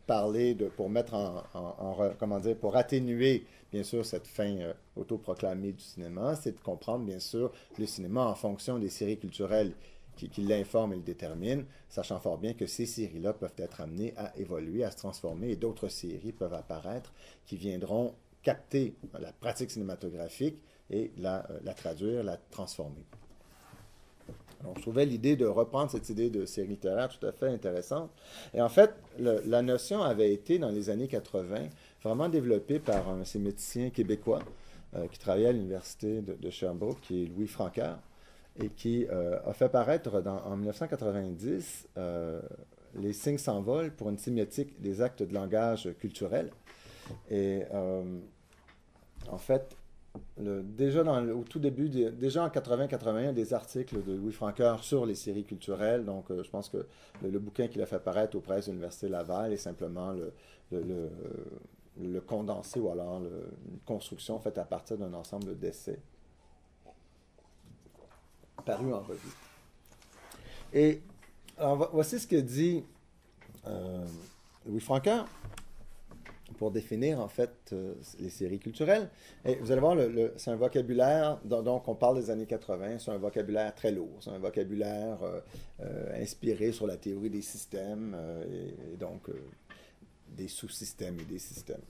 pour atténuer, bien sûr, cette fin autoproclamée du cinéma, c'est de comprendre, bien sûr, le cinéma en fonction des séries culturelles qui l'informent et le déterminent, sachant fort bien que ces séries-là peuvent être amenées à évoluer, à se transformer, et d'autres séries peuvent apparaître qui viendront capter la pratique cinématographique et la traduire, la transformer. Donc, je trouvais l'idée de reprendre cette idée de série littéraire tout à fait intéressante. Et en fait, la notion avait été, dans les années 80, vraiment développée par un séméticien québécois qui travaillait à l'université de Sherbrooke, qui est Louis Francaire, et qui a fait paraître en 1990 Les signes s'envolent pour une sémiotique des actes de langage culturel. Et en fait, déjà au tout début, déjà en 80-81, des articles de Louis Francaire sur les séries culturelles. Donc, je pense que le bouquin qu'il a fait paraître aux presses de l'Université Laval est simplement le condensé ou alors une construction faite à partir d'un ensemble d'essais paru en revue. Et alors, voici ce que dit Louis Francaire pour définir, en fait, les séries culturelles. Et vous allez voir, c'est un vocabulaire, donc on parle des années 80, c'est un vocabulaire très lourd, c'est un vocabulaire inspiré sur la théorie des systèmes, et donc des sous-systèmes et des systèmes.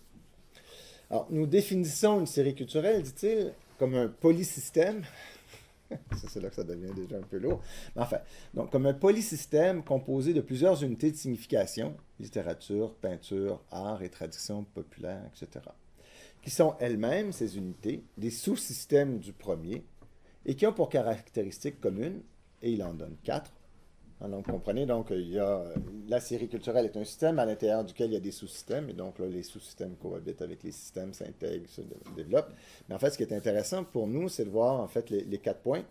Alors, nous définissons une série culturelle, dit-il, comme un polysystème. C'est là que ça devient déjà un peu lourd. Mais enfin, donc comme un polysystème composé de plusieurs unités de signification, littérature, peinture, art et tradition populaire, etc., qui sont elles-mêmes, ces unités, des sous-systèmes du premier, et qui ont pour caractéristique commune, et il en donne 4. Donc, vous comprenez, donc, la série culturelle est un système à l'intérieur duquel il y a des sous-systèmes, et donc là, les sous-systèmes cohabitent avec les systèmes, s'intègrent, se développent. Mais en fait, ce qui est intéressant pour nous, c'est de voir, en fait, les 4 points.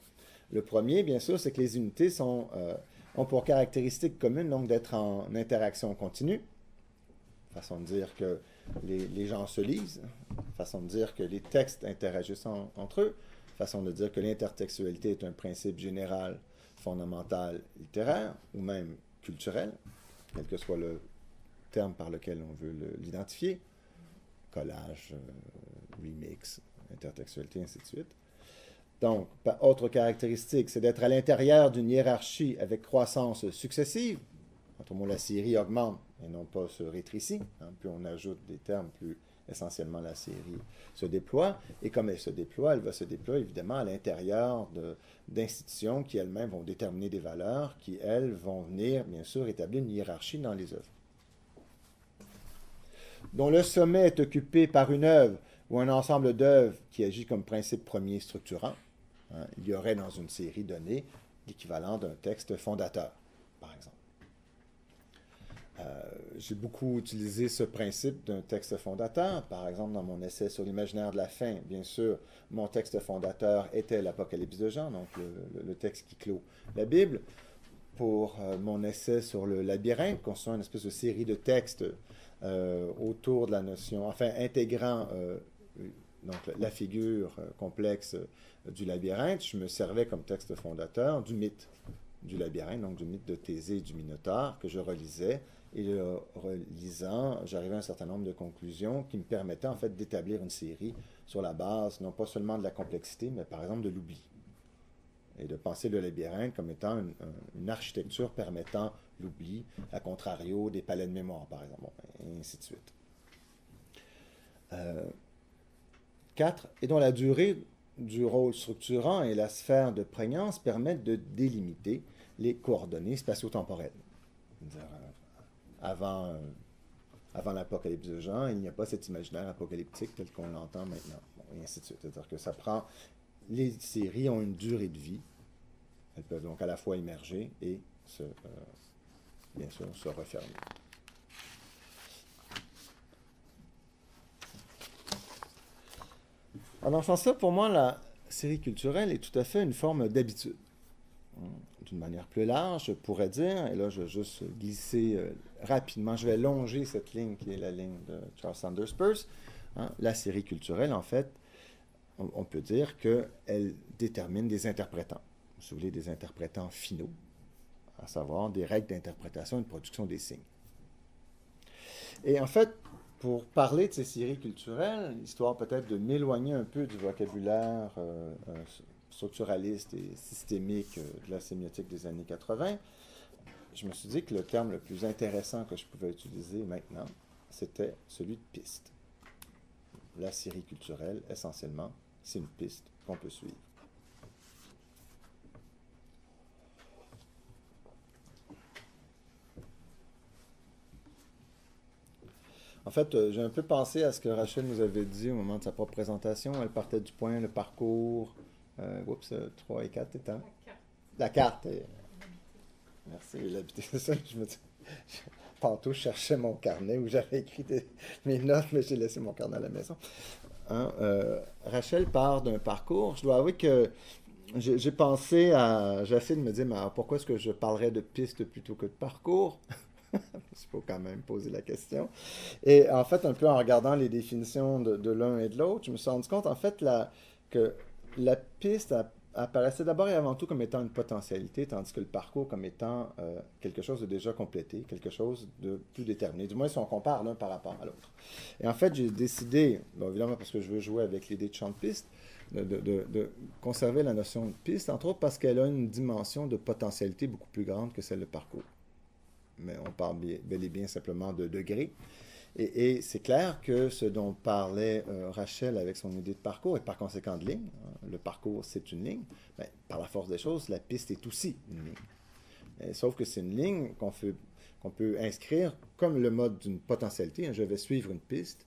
Le premier, bien sûr, c'est que les unités ont pour caractéristique commune, donc, d'être en interaction continue. Façon de dire que les gens se lisent, façon de dire que les textes interagissent entre eux, façon de dire que l'intertextualité est un principe général fondamental littéraire ou même culturel, quel que soit le terme par lequel on veut l'identifier, collage, remix, intertextualité, ainsi de suite. Donc, autre caractéristique, c'est d'être à l'intérieur d'une hiérarchie avec croissance successive. Autrement, la série augmente et non pas se rétrécit. Puis on ajoute des termes, plus essentiellement la série se déploie. Et comme elle se déploie, elle va se déployer évidemment à l'intérieur d'institutions qui elles-mêmes vont déterminer des valeurs, qui elles vont venir, bien sûr, établir une hiérarchie dans les œuvres. Dont le sommet est occupé par une œuvre ou un ensemble d'œuvres qui agit comme principe premier structurant. Il y aurait dans une série donnée l'équivalent d'un texte fondateur, par exemple. J'ai beaucoup utilisé ce principe d'un texte fondateur. Par exemple, dans mon essai sur l'imaginaire de la fin, bien sûr, mon texte fondateur était l'Apocalypse de Jean, donc le texte qui clôt la Bible. Pour mon essai sur le labyrinthe, constituant une espèce de série de textes autour de la notion, enfin, intégrant donc, la figure complexe du labyrinthe, je me servais comme texte fondateur du mythe du labyrinthe, donc du mythe de Thésée et du Minotaure, que je relisais. Et le relisant, j'arrivais à un certain nombre de conclusions qui me permettaient en fait d'établir une série sur la base, non pas seulement de la complexité, mais par exemple de l'oubli. Et de penser le labyrinthe comme étant une architecture permettant l'oubli, à contrario des palais de mémoire, par exemple, et ainsi de suite. 4. Et dont la durée du rôle structurant et la sphère de prégnance permettent de délimiter les coordonnées spatio-temporelles. Avant l'Apocalypse de Jean, il n'y a pas cet imaginaire apocalyptique tel qu'on l'entend maintenant, et ainsi de suite. C'est-à-dire que ça prend... Les séries ont une durée de vie. Elles peuvent donc à la fois émerger et, bien sûr, se refermer. En faisant ça, pour moi, la série culturelle est tout à fait une forme d'habitude. D'une manière plus large, je pourrais dire, et là je vais juste glisser rapidement, je vais longer cette ligne qui est la ligne de Charles Sanders Peirce. La série culturelle, en fait, on peut dire qu'elle détermine des interprétants, si vous voulez, des interprétants finaux, à savoir des règles d'interprétation et de production des signes. Et en fait, pour parler de ces séries culturelles, histoire peut-être de m'éloigner un peu du vocabulaire structuraliste et systémique de la sémiotique des années 80, je me suis dit que le terme le plus intéressant que je pouvais utiliser maintenant, c'était celui de piste. La série culturelle, essentiellement, c'est une piste qu'on peut suivre. En fait, j'ai un peu pensé à ce que Rachel nous avait dit au moment de sa propre présentation. Elle partait du point, le parcours, 3 et 4 étant. La carte. Merci, l'habité. C'est ça, je me dis. Tantôt, je cherchais mon carnet où j'avais écrit mes notes, mais j'ai laissé mon carnet à la maison. Rachel part d'un parcours. Je dois avouer que j'ai pensé à... J'ai essayé de me dire, mais alors, pourquoi est-ce que je parlerais de piste plutôt que de parcours? Il faut quand même poser la question. Et en fait, un peu en regardant les définitions de l'un et de l'autre, je me suis rendu compte, en fait, que la piste apparaissait d'abord et avant tout comme étant une potentialité, tandis que le parcours comme étant quelque chose de déjà complété, quelque chose de plus déterminé. Du moins, si on compare l'un par rapport à l'autre. Et en fait, j'ai décidé, bon, évidemment parce que je veux jouer avec l'idée de champ de piste, de conserver la notion de piste, entre autres parce qu'elle a une dimension de potentialité beaucoup plus grande que celle de parcours. Mais on parle bel et bien simplement de degrés. Et c'est clair que ce dont parlait Rachel avec son idée de parcours, et par conséquent de ligne, hein, le parcours c'est une ligne, mais par la force des choses, la piste est aussi une ligne. Sauf que c'est une ligne qu'on peut inscrire comme le mode d'une potentialité. Hein, je vais suivre une piste,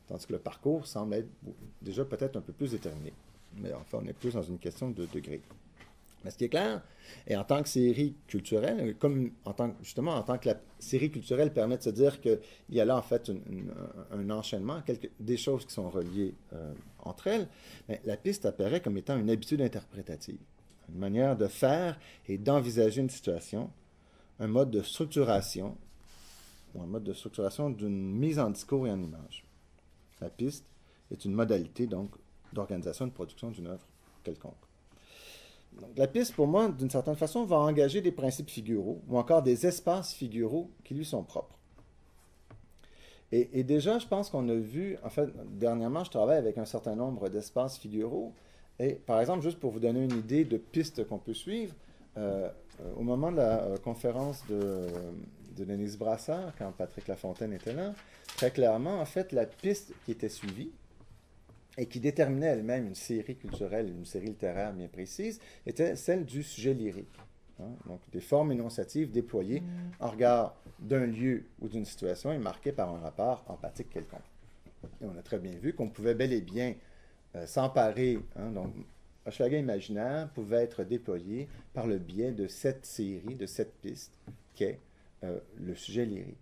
tandis que le parcours semble être déjà peut-être un peu plus déterminé. Mais enfin, on est plus dans une question de degré. Mais ce qui est clair, et en tant que série culturelle, justement en tant que la série culturelle permet de se dire qu'il y a là en fait un enchaînement, des choses qui sont reliées entre elles, mais la piste apparaît comme étant une habitude interprétative, une manière de faire et d'envisager une situation, un mode de structuration, ou un mode de structuration d'une mise en discours et en image. La piste est une modalité donc d'organisation et de production d'une œuvre quelconque. Donc, la piste, pour moi, d'une certaine façon, va engager des principes figuraux ou encore des espaces figuraux qui lui sont propres. Et déjà, je pense qu'on a vu, en fait, dernièrement, je travaille avec un certain nombre d'espaces figuraux. Et par exemple, juste pour vous donner une idée de pistes qu'on peut suivre, au moment de la conférence de Denise Brassard, quand Patrick Lafontaine était là, très clairement, en fait, la piste qui était suivie, et qui déterminait elle-même une série culturelle, une série littéraire bien précise, était celle du sujet lyrique. Hein? Donc, des formes énonciatives déployées en regard d'un lieu ou d'une situation et marquées par un rapport empathique quelconque. Et on a très bien vu qu'on pouvait bel et bien s'emparer, hein, donc Hochelaga imaginaire pouvait être déployé par le biais de cette série, de cette piste, qu'est le sujet lyrique.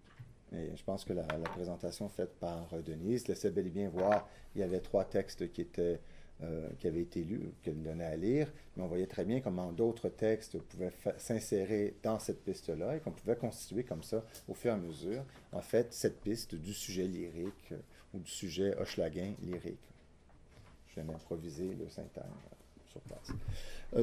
Et je pense que la présentation faite par Denise laissait bel et bien voir il y avait 3 textes qui avaient été lus, qu'elle donnait à lire, mais on voyait très bien comment d'autres textes pouvaient s'insérer dans cette piste-là et qu'on pouvait constituer comme ça, au fur et à mesure, en fait, cette piste du sujet lyrique ou du sujet hochelaguin lyrique. Je viens d'improviser le synthème sur place.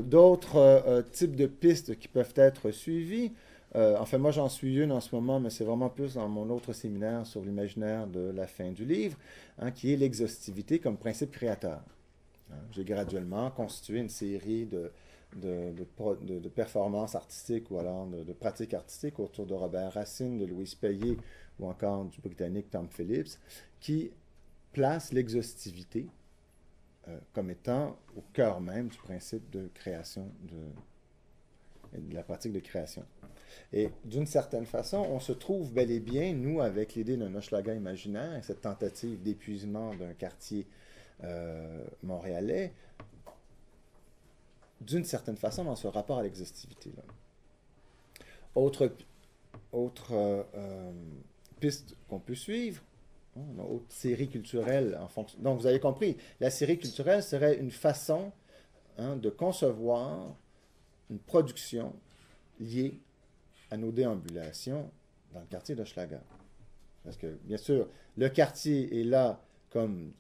D'autres types de pistes qui peuvent être suivies. Enfin, moi, j'en suis une en ce moment, mais c'est vraiment plus dans mon autre séminaire sur l'imaginaire de la fin du livre, hein, qui est l'exhaustivité comme principe créateur. Hein, j'ai graduellement constitué une série de performances artistiques ou alors de pratiques artistiques autour de Robert Racine, de Louise Payet ou encore du Britannique Tom Phillips, qui placent l'exhaustivité comme étant au cœur même du principe de création, de la pratique de création. Et d'une certaine façon, on se trouve bel et bien, nous, avec l'idée d'un Hochelaga imaginaire et cette tentative d'épuisement d'un quartier montréalais, d'une certaine façon, dans ce rapport à l'exhaustivité-là. Autre piste qu'on peut suivre, une autre série culturelle en fonction. Donc, vous avez compris, la série culturelle serait une façon de concevoir une production liée à nos déambulations dans le quartier d'Hochelaga. Parce que, bien sûr, le quartier est là comme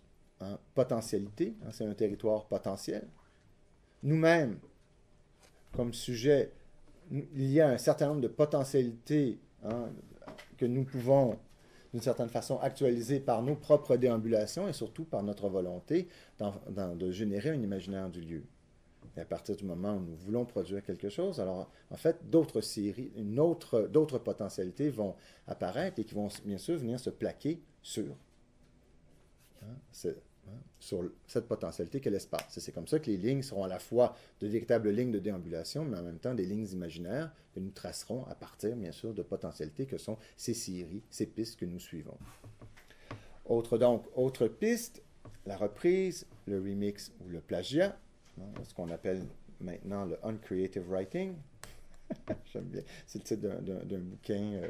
potentialité, hein, c'est un territoire potentiel. Nous-mêmes, comme sujet, il y a un certain nombre de potentialités que nous pouvons, d'une certaine façon, actualiser par nos propres déambulations et surtout par notre volonté de générer un imaginaire du lieu. Et à partir du moment où nous voulons produire quelque chose, alors en fait, d'autres séries, d'autres potentialités vont apparaître et qui vont bien sûr venir se plaquer sur cette potentialité qu'est l'espace. C'est comme ça que les lignes seront à la fois de véritables lignes de déambulation, mais en même temps des lignes imaginaires que nous tracerons à partir, bien sûr, de potentialités que sont ces séries, ces pistes que nous suivons. Autre piste, la reprise, le remix ou le plagiat, ce qu'on appelle maintenant le uncreative writing. J'aime bien. C'est le titre d'un bouquin.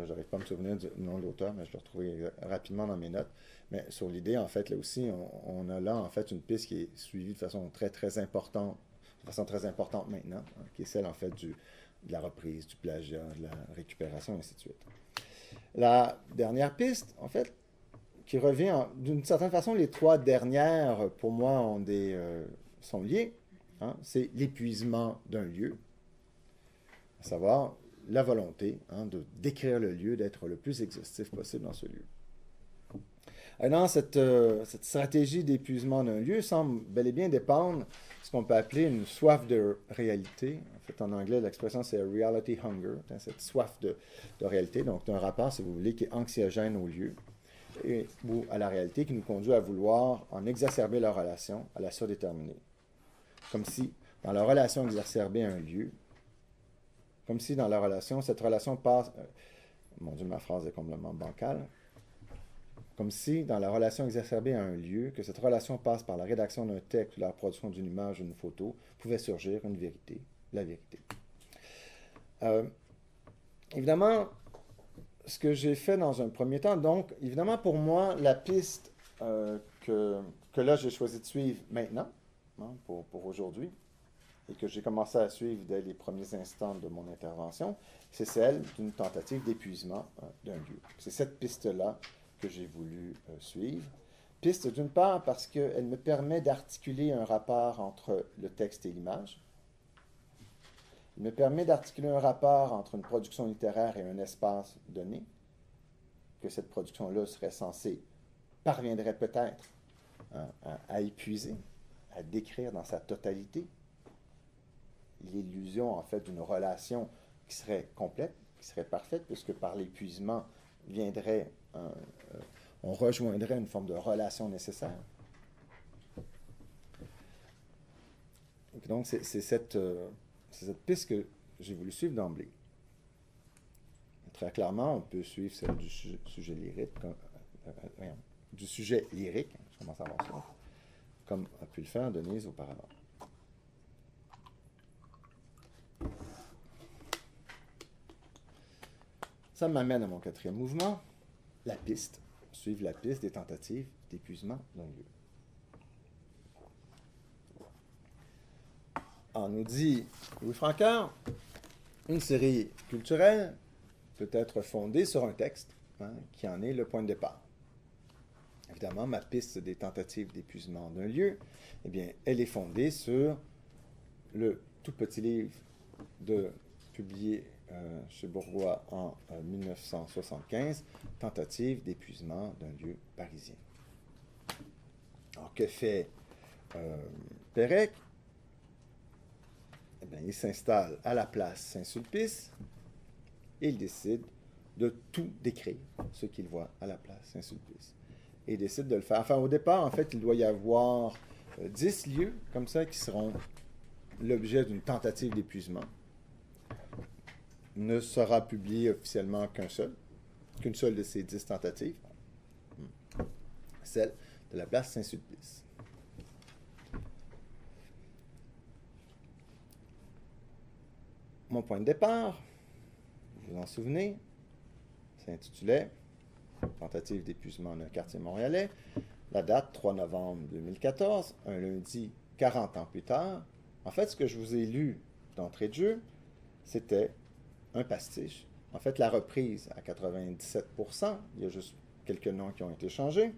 J'arrive pas à me souvenir du nom de l'auteur, mais je l'ai retrouvé rapidement dans mes notes. Mais sur l'idée, en fait, là aussi, on a là, en fait, une piste qui est suivie de façon très importante maintenant, hein, qui est celle, en fait, de la reprise, du plagiat, de la récupération, et ainsi de suite. La dernière piste, en fait, qui revient, d'une certaine façon, les 3 dernières, pour moi, sont liées. Hein, c'est l'épuisement d'un lieu, à savoir la volonté de décrire le lieu, d'être le plus exhaustif possible dans ce lieu. Non, cette stratégie d'épuisement d'un lieu semble bel et bien dépendre de ce qu'on peut appeler une soif de réalité. En fait, en anglais, l'expression c'est reality hunger, hein, cette soif de réalité, donc d'un rapport, si vous voulez, qui est anxiogène au lieu ou à la réalité, qui nous conduit à vouloir en exacerber la relation, à la surdéterminer. Comme si, dans la relation exacerbée à un lieu, comme si dans la relation, cette relation passe... mon Dieu, ma phrase est complètement bancale. Comme si, dans la relation exacerbée à un lieu, que cette relation passe par la rédaction d'un texte ou la production d'une image ou d'une photo, pouvait surgir une vérité, la vérité. Évidemment, ce que j'ai fait dans un premier temps, donc, évidemment, pour moi, la piste que là, j'ai choisi de suivre maintenant, hein, pour aujourd'hui, et que j'ai commencé à suivre dès les premiers instants de mon intervention, c'est celle d'une tentative d'épuisement d'un lieu. C'est cette piste-là que j'ai voulu suivre. Piste d'une part parce qu'elle me permet d'articuler un rapport entre le texte et l'image. Il me permet d'articuler un rapport entre une production littéraire et un espace donné, que cette production-là serait censée, parviendrait peut-être à épuiser, à décrire dans sa totalité. L'illusion, en fait, d'une relation qui serait complète, qui serait parfaite, puisque par l'épuisement viendrait on rejoindrait une forme de relation nécessaire. Donc, c'est cette piste que j'ai voulu suivre d'emblée. Très clairement, on peut suivre celle du sujet lyrique, je commence à voir ça, comme a pu le faire Denise auparavant. Ça m'amène à mon quatrième mouvement, la piste. Suivre la piste des tentatives d'épuisement d'un lieu. On nous dit, Louis Francoeur, une série culturelle peut être fondée sur un texte qui en est le point de départ. Évidemment, ma piste des tentatives d'épuisement d'un lieu, eh bien, elle est fondée sur le tout petit livre publié chez Bourgois en 1975, Tentative d'épuisement d'un lieu parisien. Alors, que fait Pérec? Eh bien, il s'installe à la place Saint-Sulpice et il décide de tout décrire, ce qu'il voit à la place Saint-Sulpice. Et il décide de le faire. Enfin, au départ, en fait, il doit y avoir 10 lieux comme ça qui seront l'objet d'une tentative d'épuisement. Ne sera publié officiellement qu'une seule de ces 10 tentatives, celle de la place Saint-Sulpice. Mon point de départ, vous vous en souvenez, s'intitulait « Tentative d'épuisement d'un quartier montréalais ». La date, 3 novembre 2014, un lundi 40 ans plus tard. En fait, ce que je vous ai lu d'entrée de jeu, c'était un pastiche. En fait, la reprise à 97%, il y a juste quelques noms qui ont été changés,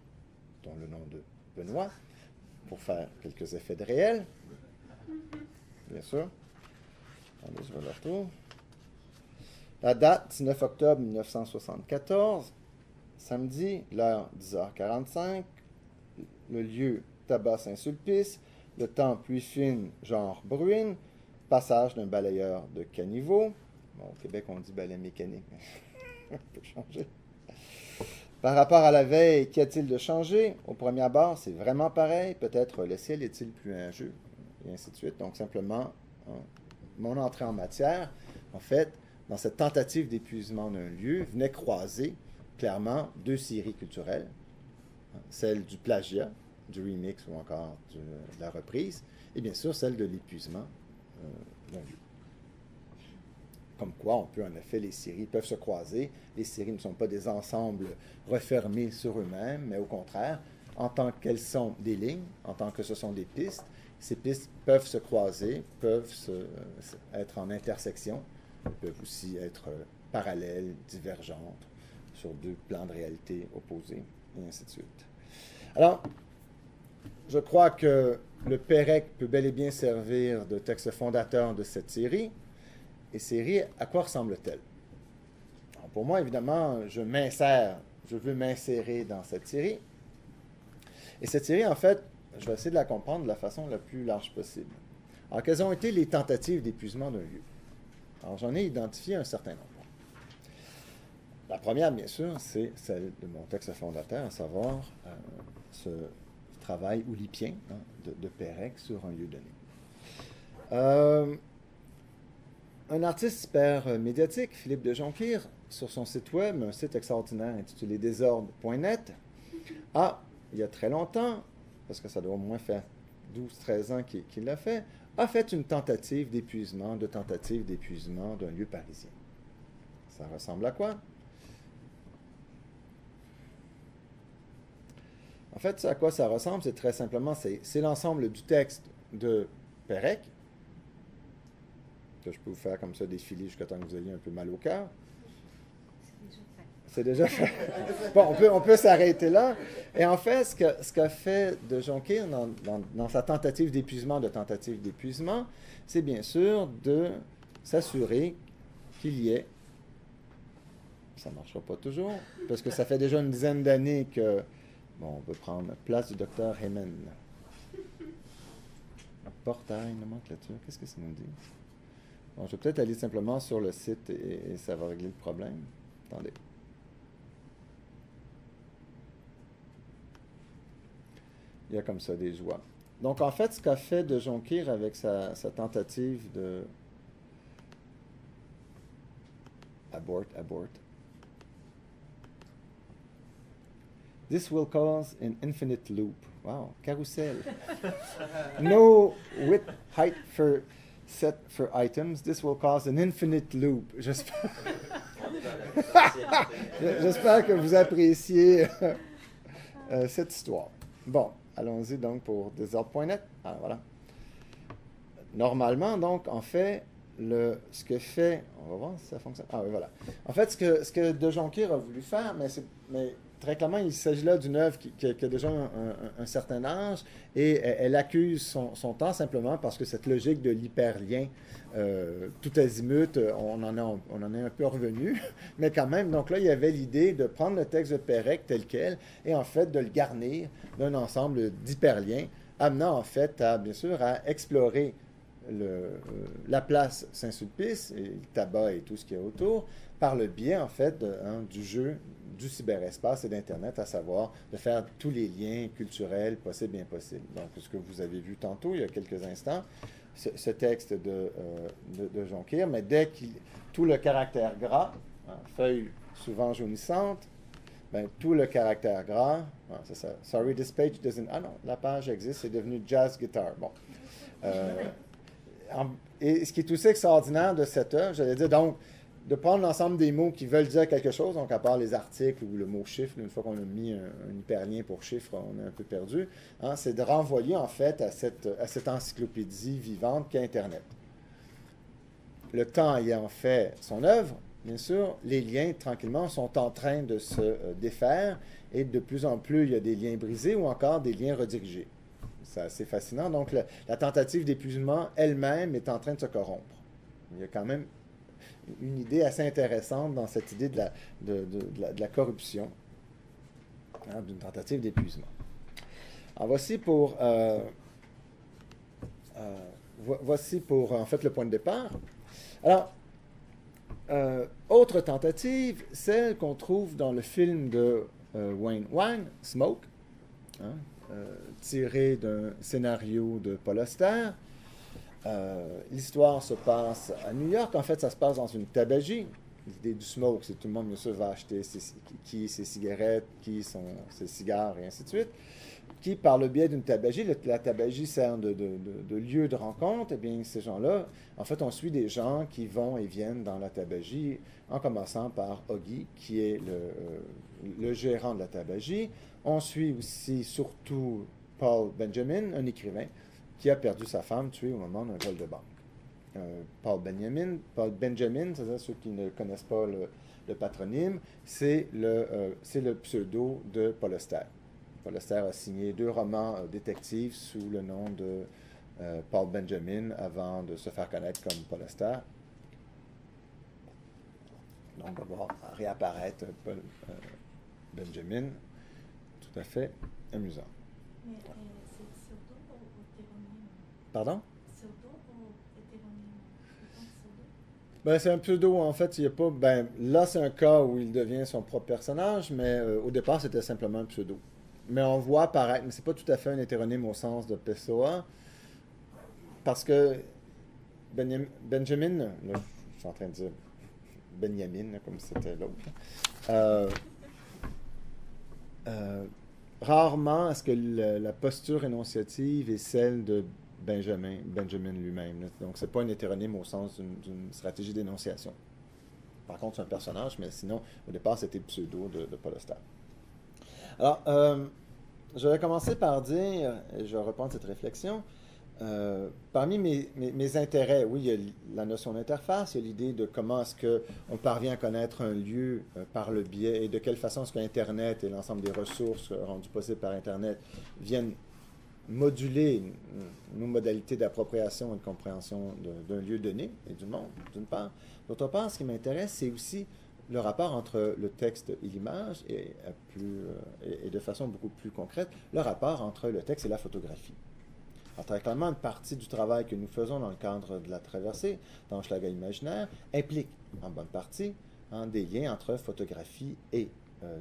dont le nom de Benoît, pour faire quelques effets de réel, bien sûr. Allez, je vais le retrouver. La date, 19 octobre 1974, samedi, l'heure 10h45, le lieu, tabac Saint-Sulpice, le temps pluie fine, genre bruine, passage d'un balayeur de caniveau. Bon, au Québec, on dit balai mécanique, mais on peut changer. Par rapport à la veille, qu'y a-t-il de changé? Au premier abord, c'est vraiment pareil. Peut-être le ciel est-il plus nuageux, et ainsi de suite. Donc, simplement, mon entrée en matière, en fait, dans cette tentative d'épuisement d'un lieu, venait croiser clairement deux séries culturelles, celle du plagiat, du remix ou encore de la reprise, et bien sûr celle de l'épuisement d'un lieu. Comme quoi, on peut en effet, les séries peuvent se croiser. Les séries ne sont pas des ensembles refermés sur eux-mêmes, mais au contraire, en tant qu'elles sont des lignes, en tant que ce sont des pistes, ces pistes peuvent se croiser, peuvent être en intersection, peuvent aussi être parallèles, divergentes, sur deux plans de réalité opposés, et ainsi de suite. Alors, je crois que le Pérec peut bel et bien servir de texte fondateur de cette série. Et série, à quoi ressemble-t-elle? Pour moi, évidemment, je veux m'insérer dans cette série. Et cette série, en fait, je vais essayer de la comprendre de la façon la plus large possible. Alors, quelles ont été les tentatives d'épuisement d'un lieu? Alors, j'en ai identifié un certain nombre. La première, bien sûr, c'est celle de mon texte fondateur, à savoir ce travail oulipien de Pérec sur un lieu donné. Un artiste hyper médiatique, Philippe de Jonquière, sur son site web, un site extraordinaire intitulé désordre.net, il y a très longtemps, parce que ça doit au moins faire 12-13 ans qu'il l'a fait, a fait une tentative d'épuisement d'un lieu parisien. Ça ressemble à quoi? En fait, à quoi ça ressemble, c'est très simplement, c'est l'ensemble du texte de Pérec, que je peux vous faire comme ça défiler jusqu'à temps que vous ayez un peu mal au cœur. C'est déjà fait. Bon, on peut s'arrêter là. Et en fait, ce qu'a fait de Jonquière dans sa tentative d'épuisement, c'est bien sûr de s'assurer qu'il y ait, ça ne marchera pas toujours, parce que ça fait déjà une dizaine d'années que, bon, on peut prendre la place du docteur Heyman. Portail, nomenclature, qu'est-ce que ça nous dit? Bon, je vais peut-être aller simplement sur le site et ça va régler le problème. Attendez. Il y a comme ça des joies. Donc, en fait, ce qu'a fait de Jonquière avec sa tentative de... Abort. This will cause an infinite loop. Wow, carrousel. No width height set for items. This will cause an infinite loop. J'espère que vous appréciez cette histoire. Bon, allons-y donc pour désordre.net. Ah, voilà. Normalement, donc, en fait, ce que fait... On va voir si ça fonctionne. Ah oui, voilà. En fait, ce que de Jonquière a voulu faire, mais très clairement, il s'agit là d'une œuvre qui a déjà un certain âge et elle accuse son temps simplement parce que cette logique de l'hyperlien, tout azimut, on en est un peu revenu, mais quand même, donc là, il y avait l'idée de prendre le texte de Pérec tel quel et en fait de le garnir d'un ensemble d'hyperliens, amenant en fait, bien sûr, à explorer la place Saint-Sulpice et le tabac et tout ce qu'il y a autour par le biais, en fait, du jeu du cyberespace et d'Internet, à savoir de faire tous les liens culturels possibles et impossibles. Donc, ce que vous avez vu tantôt, il y a quelques instants, ce texte de Jonquière, mais dès tout le caractère gras, feuille souvent jaunissante, ben, tout le caractère gras, c'est ça. Sorry, this page doesn't... Ah non, la page existe, c'est devenu jazz guitar. Bon. Et ce qui est aussi extraordinaire de cette œuvre, j'allais dire, donc, de prendre l'ensemble des mots qui veulent dire quelque chose, donc à part les articles ou le mot chiffre, une fois qu'on a mis un hyperlien pour chiffre, on est un peu perdu, c'est de renvoyer en fait à cette encyclopédie vivante qu'est Internet. Le temps ayant fait son œuvre, bien sûr, les liens, tranquillement, sont en train de se défaire et de plus en plus, il y a des liens brisés ou encore des liens redirigés. C'est assez fascinant. Donc, la tentative d'épuisement elle-même est en train de se corrompre. Il y a quand même une idée assez intéressante dans cette idée de la corruption, d'une tentative d'épuisement. Alors, voici pour en fait, le point de départ. Alors, autre tentative, celle qu'on trouve dans le film de Wayne Wang, Smoke, tiré d'un scénario de Paul Auster. L'histoire se passe à New York. En fait, ça se passe dans une tabagie. L'idée du smoke, c'est que tout le monde, bien sûr, va acheter ses cigarettes, ses cigares, et ainsi de suite. Qui, par le biais d'une tabagie, la tabagie sert de lieu de rencontre, eh bien, ces gens-là, en fait, on suit des gens qui vont et viennent dans la tabagie, en commençant par Huggy, qui est le gérant de la tabagie. On suit aussi, surtout, Paul Benjamin, un écrivain, qui a perdu sa femme tuée au moment d'un vol de banque. Paul Benjamin, c'est-à-dire ceux qui ne connaissent pas le patronyme, c'est le pseudo de Paul Auster. Paul Auster a signé 2 romans détectives sous le nom de Paul Benjamin avant de se faire connaître comme Paul Auster. Donc, on va voir réapparaître Paul Benjamin, tout à fait amusant. Mais c'est pseudo ou hétéronyme? Pardon? Pseudo ou hétéronyme? Plutôt pseudo? Ben, c'est un pseudo, en fait, il y a pas. Ben, là, c'est un cas où il devient son propre personnage, mais au départ, c'était simplement un pseudo. Mais on voit apparaître, mais c'est pas tout à fait un hétéronyme au sens de Pessoa, parce que Benjamin, là, je suis en train de dire Benjamin, là, comme si c'était l'autre. Euh, euh, Rarement est-ce que la posture énonciative est celle de Benjamin lui-même. Là. Donc, c'est pas un hétéronyme au sens d'une stratégie d'énonciation. Par contre, c'est un personnage, mais sinon, au départ, c'était le pseudo de Paul Auster. Alors, je vais commencer par dire, et je vais reprendre cette réflexion, parmi mes intérêts, oui, il y a la notion d'interface, il y a l'idée de comment est-ce qu'on parvient à connaître un lieu par le biais et de quelle façon est-ce qu'Internet et l'ensemble des ressources rendues possibles par Internet viennent moduler nos modalités d'appropriation et de compréhension d'un lieu donné et du monde, d'une part. D'autre part, ce qui m'intéresse, c'est aussi le rapport entre le texte et l'image et de façon beaucoup plus concrète, le rapport entre le texte et la photographie. Alors, très clairement, une partie du travail que nous faisons dans le cadre de la traversée, dans Schlager imaginaire, implique en bonne partie des liens entre photographie et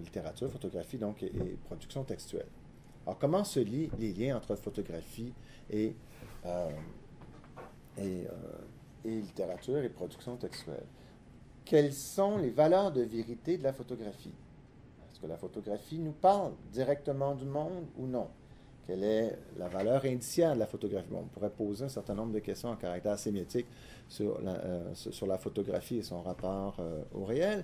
littérature, photographie donc et production textuelle. Alors, comment se lient les liens entre photographie et, euh, et littérature et production textuelle? Quelles sont les valeurs de vérité de la photographie? Est-ce que la photographie nous parle directement du monde ou non? Quelle est la valeur indiciaire de la photographie? Bon, on pourrait poser un certain nombre de questions en caractère sémiotique sur la photographie et son rapport au réel,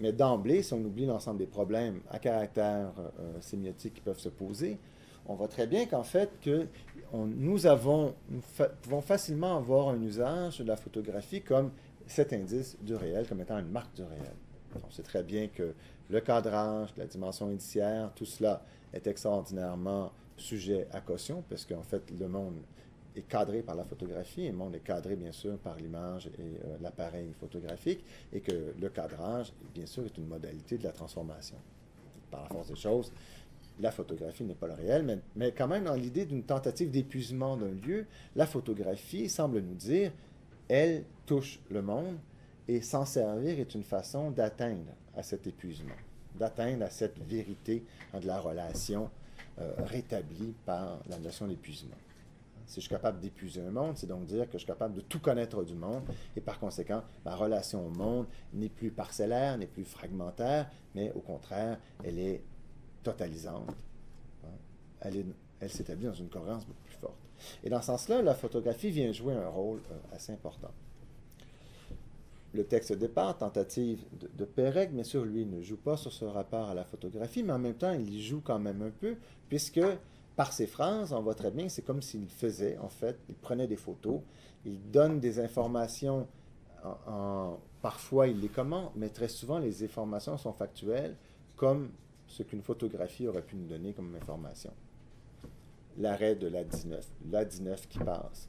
mais d'emblée, si on oublie l'ensemble des problèmes à caractère sémiotique qui peuvent se poser, on voit très bien qu'en fait, nous pouvons facilement avoir un usage de la photographie comme cet indice du réel, comme étant une marque du réel. On sait très bien que le cadrage, la dimension indiciaire, tout cela est extraordinairement sujet à caution, parce qu'en fait, le monde est cadré par la photographie, et le monde est cadré, bien sûr, par l'image et l'appareil photographique, et que le cadrage, bien sûr, est une modalité de la transformation. Par la force des choses, la photographie n'est pas le réel, mais quand même, dans l'idée d'une tentative d'épuisement d'un lieu, la photographie semble nous dire, elle touche le monde, et s'en servir est une façon d'atteindre à cet épuisement, d'atteindre à cette vérité de la relation rétablie par la notion d'épuisement. Si je suis capable d'épuiser un monde, c'est donc dire que je suis capable de tout connaître du monde, et par conséquent, ma relation au monde n'est plus parcellaire, n'est plus fragmentaire, mais au contraire, elle est totalisante. Elle s'établit dans une cohérence beaucoup plus forte. Et dans ce sens-là, la photographie vient jouer un rôle assez important. Le texte de départ, tentative de Pérec, bien sûr, lui ne joue pas sur ce rapport à la photographie, mais en même temps, il y joue quand même un peu, puisque par ses phrases, on voit très bien que c'est comme s'il faisait, en fait, il prenait des photos, il donne des informations, parfois il les commente, mais très souvent les informations sont factuelles, comme ce qu'une photographie aurait pu nous donner comme information. L'arrêt de l'A19 qui passe,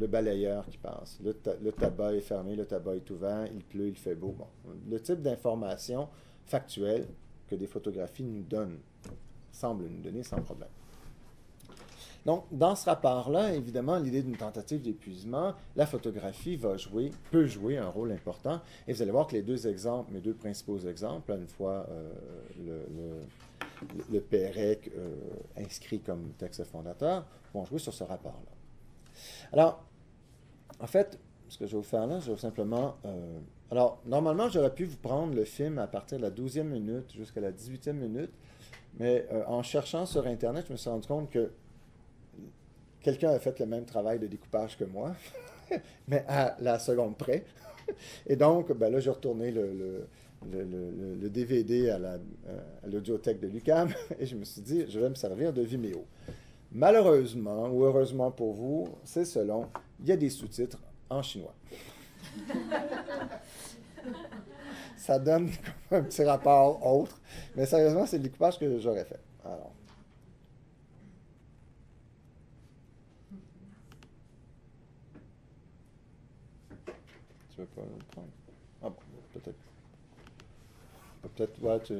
le balayeur qui passe, le tabac est fermé, le tabac est ouvert, il pleut, il fait beau. Bon, le type d'information factuelle que des photographies nous donnent, semblent nous donner sans problème. Donc, dans ce rapport-là, évidemment, l'idée d'une tentative d'épuisement, la photographie peut jouer un rôle important. Et vous allez voir que les deux exemples, mes deux principaux exemples, une fois le Pérec inscrit comme texte fondateur, vont jouer sur ce rapport-là. Alors, en fait, ce que je vais vous faire là, je vais simplement... alors, normalement, j'aurais pu vous prendre le film à partir de la 12e minute jusqu'à la 18e minute, mais en cherchant sur Internet, je me suis rendu compte que quelqu'un a fait le même travail de découpage que moi, mais à la seconde près. Et donc, ben là, j'ai retourné le DVD à l'audiothèque de l'UQAM et je me suis dit, je vais me servir de Vimeo. Malheureusement, ou heureusement pour vous, c'est selon, il y a des sous-titres en chinois. Ça donne comme un petit rapport autre, mais sérieusement, c'est le découpage que j'aurais fait. Alors. Tu veux pas le prendre? Ah bon, peut-être. Peut-être, ouais, tu...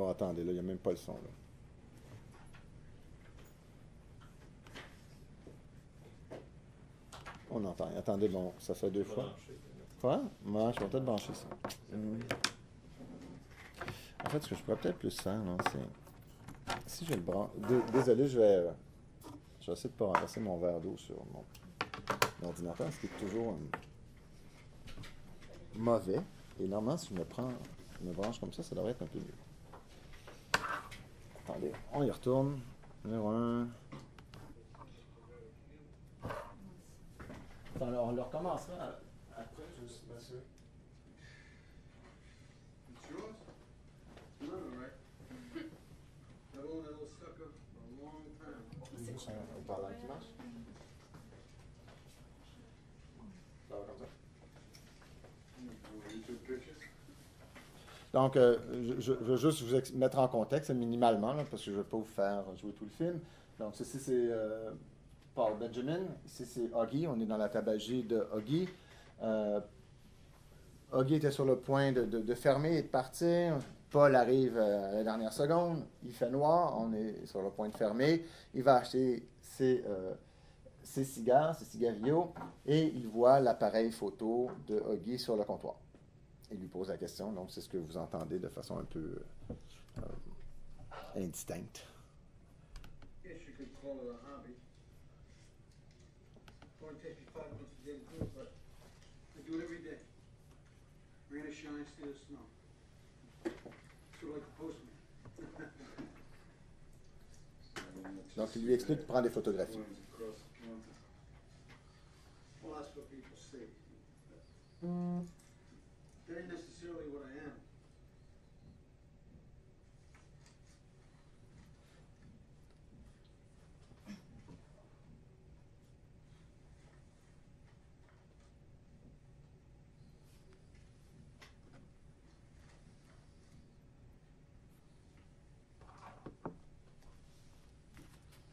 Bon, attendez, là, il n'y a même pas le son, là. On entend. Attendez, bon, ça fait 2 fois. Quoi? Moi, je vais peut-être brancher ça. En fait, ce que je pourrais peut-être plus faire, là, c'est... Si je le branche... Désolé, je vais essayer de ne pas renverser mon verre d'eau sur mon ordinateur, ce qui est toujours mauvais. Et normalement, si je me branche comme ça devrait être un peu mieux. Attendez, on y retourne. Numéro 1. Attends, on le recommencera après, juste m'assurer. It's yours? No, right? That old sucker for a long time. On parle qui marche? Ça va comme ça? YouTube pictures? Donc, je veux juste vous mettre en contexte minimalement, là, parce que je ne vais pas vous faire jouer tout le film. Donc, ceci, c'est Paul Benjamin. Ici, c'est Huggy. On est dans la tabagie de Huggy. Huggy était sur le point de fermer et de partir. Paul arrive à la dernière seconde. Il fait noir. On est sur le point de fermer. Il va acheter ses cigares, ses cigarillos, et il voit l'appareil photo de Huggy sur le comptoir. Il lui pose la question, donc c'est ce que vous entendez de façon un peu indistincte. Guess you could call it a hobby. Only takes me 5 minutes to get into it, but I do it every day. Rain or shine, sleet or snow. Sort of like the postman. Donc il lui explique qu'il prend des photographies. Well, that's what people say. That ain't necessarily what I am.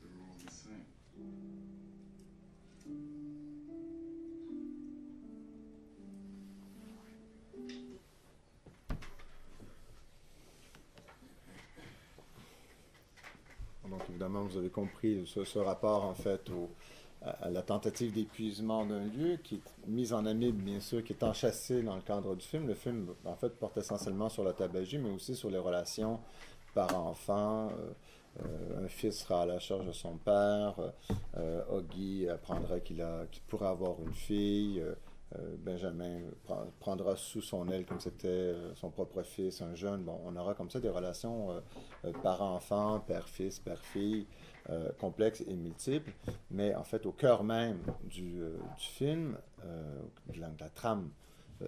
They're all the same. Donc évidemment, vous avez compris ce rapport en fait à la tentative d'épuisement d'un lieu qui est mise en amibe, bien sûr, qui est enchâssée dans le cadre du film. Le film, en fait, porte essentiellement sur la tabagie, mais aussi sur les relations parents-enfants. Un fils sera à la charge de son père. Huggy apprendra qu'il pourra avoir une fille. Benjamin prendra sous son aile comme c'était son propre fils, un jeune. Bon, on aura comme ça des relations parent-enfant, père-fils, père-fille, complexes et multiples. Mais en fait, au cœur même du film, de la trame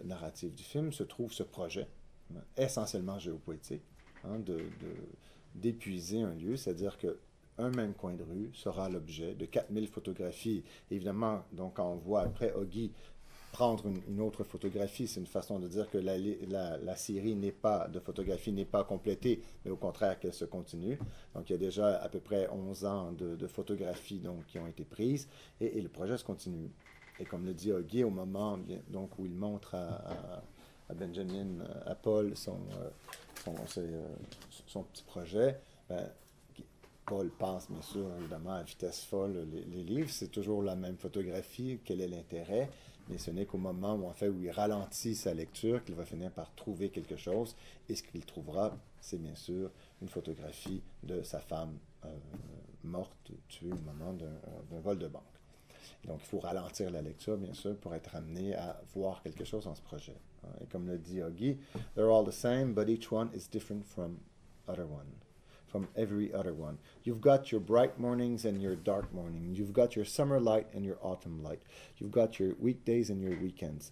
narrative du film, se trouve ce projet, essentiellement géopoétique, d'épuiser un lieu, c'est-à-dire que un même coin de rue sera l'objet de 4000 photographies. Évidemment, donc quand on voit après Huggy prendre une autre photographie, c'est une façon de dire que la série de photographie n'est pas complétée, mais au contraire qu'elle se continue. Donc il y a déjà à peu près 11 ans de photographies donc, qui ont été prises, et le projet se continue. Et comme le dit Huggy, au moment donc, où il montre à Benjamin, à Paul, son petit projet, Paul passe bien sûr évidemment à vitesse folle les livres. C'est toujours la même photographie. Quel est l'intérêt? Mais ce n'est qu'au moment où, en fait, où il ralentit sa lecture qu'il va finir par trouver quelque chose. Et ce qu'il trouvera, c'est bien sûr une photographie de sa femme morte, tuée au moment d'un vol de banque. Et donc, il faut ralentir la lecture, bien sûr, pour être amené à voir quelque chose dans ce projet. Et comme le dit Huggy, « They're all the same, but each one is different from other one. From every other one. You've got your bright mornings and your dark mornings. You've got your summer light and your autumn light. You've got your weekdays and your weekends.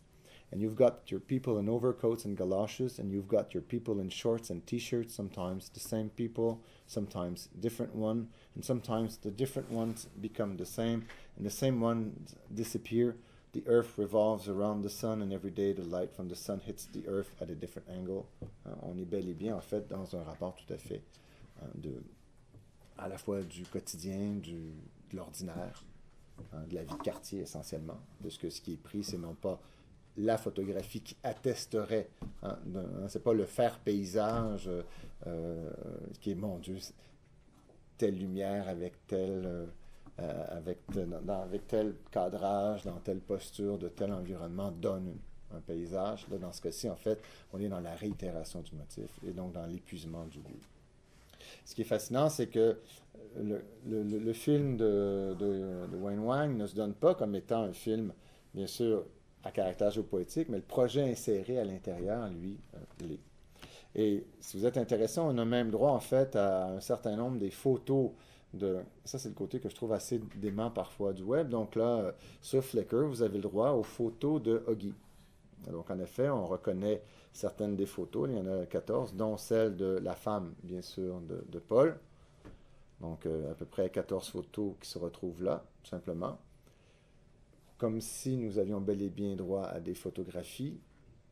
And you've got your people in overcoats and galoshes, and you've got your people in shorts and t-shirts, sometimes the same people, sometimes different one, and sometimes the different ones become the same, and the same ones disappear. The earth revolves around the sun, and every day the light from the sun hits the earth at a different angle. On est bel et bien, en fait, dans un rapport tout à fait à la fois du quotidien, de l'ordinaire, de la vie de quartier essentiellement, de ce qui est pris, c'est non pas la photographie qui attesterait. C'est pas le faire paysage qui est, mon Dieu, telle lumière avec avec tel cadrage, dans telle posture, de tel environnement donne un paysage. Là, dans ce cas-ci, en fait, on est dans la réitération du motif et donc dans l'épuisement du lieu. Ce qui est fascinant, c'est que le film de Wayne Wang ne se donne pas comme étant un film, bien sûr, à caractère géopoétique, mais le projet inséré à l'intérieur, lui, l'est. Et si vous êtes intéressé, on a même droit, en fait, à un certain nombre des photos de... Ça, c'est le côté que je trouve assez dément parfois du web. Donc là, sur Flickr, vous avez le droit aux photos de Huggy. Donc, en effet, on reconnaît certaines des photos. Il y en a 14, dont celle de la femme, bien sûr, de Paul. Donc, à peu près 14 photos qui se retrouvent là, tout simplement. Comme si nous avions bel et bien droit à des photographies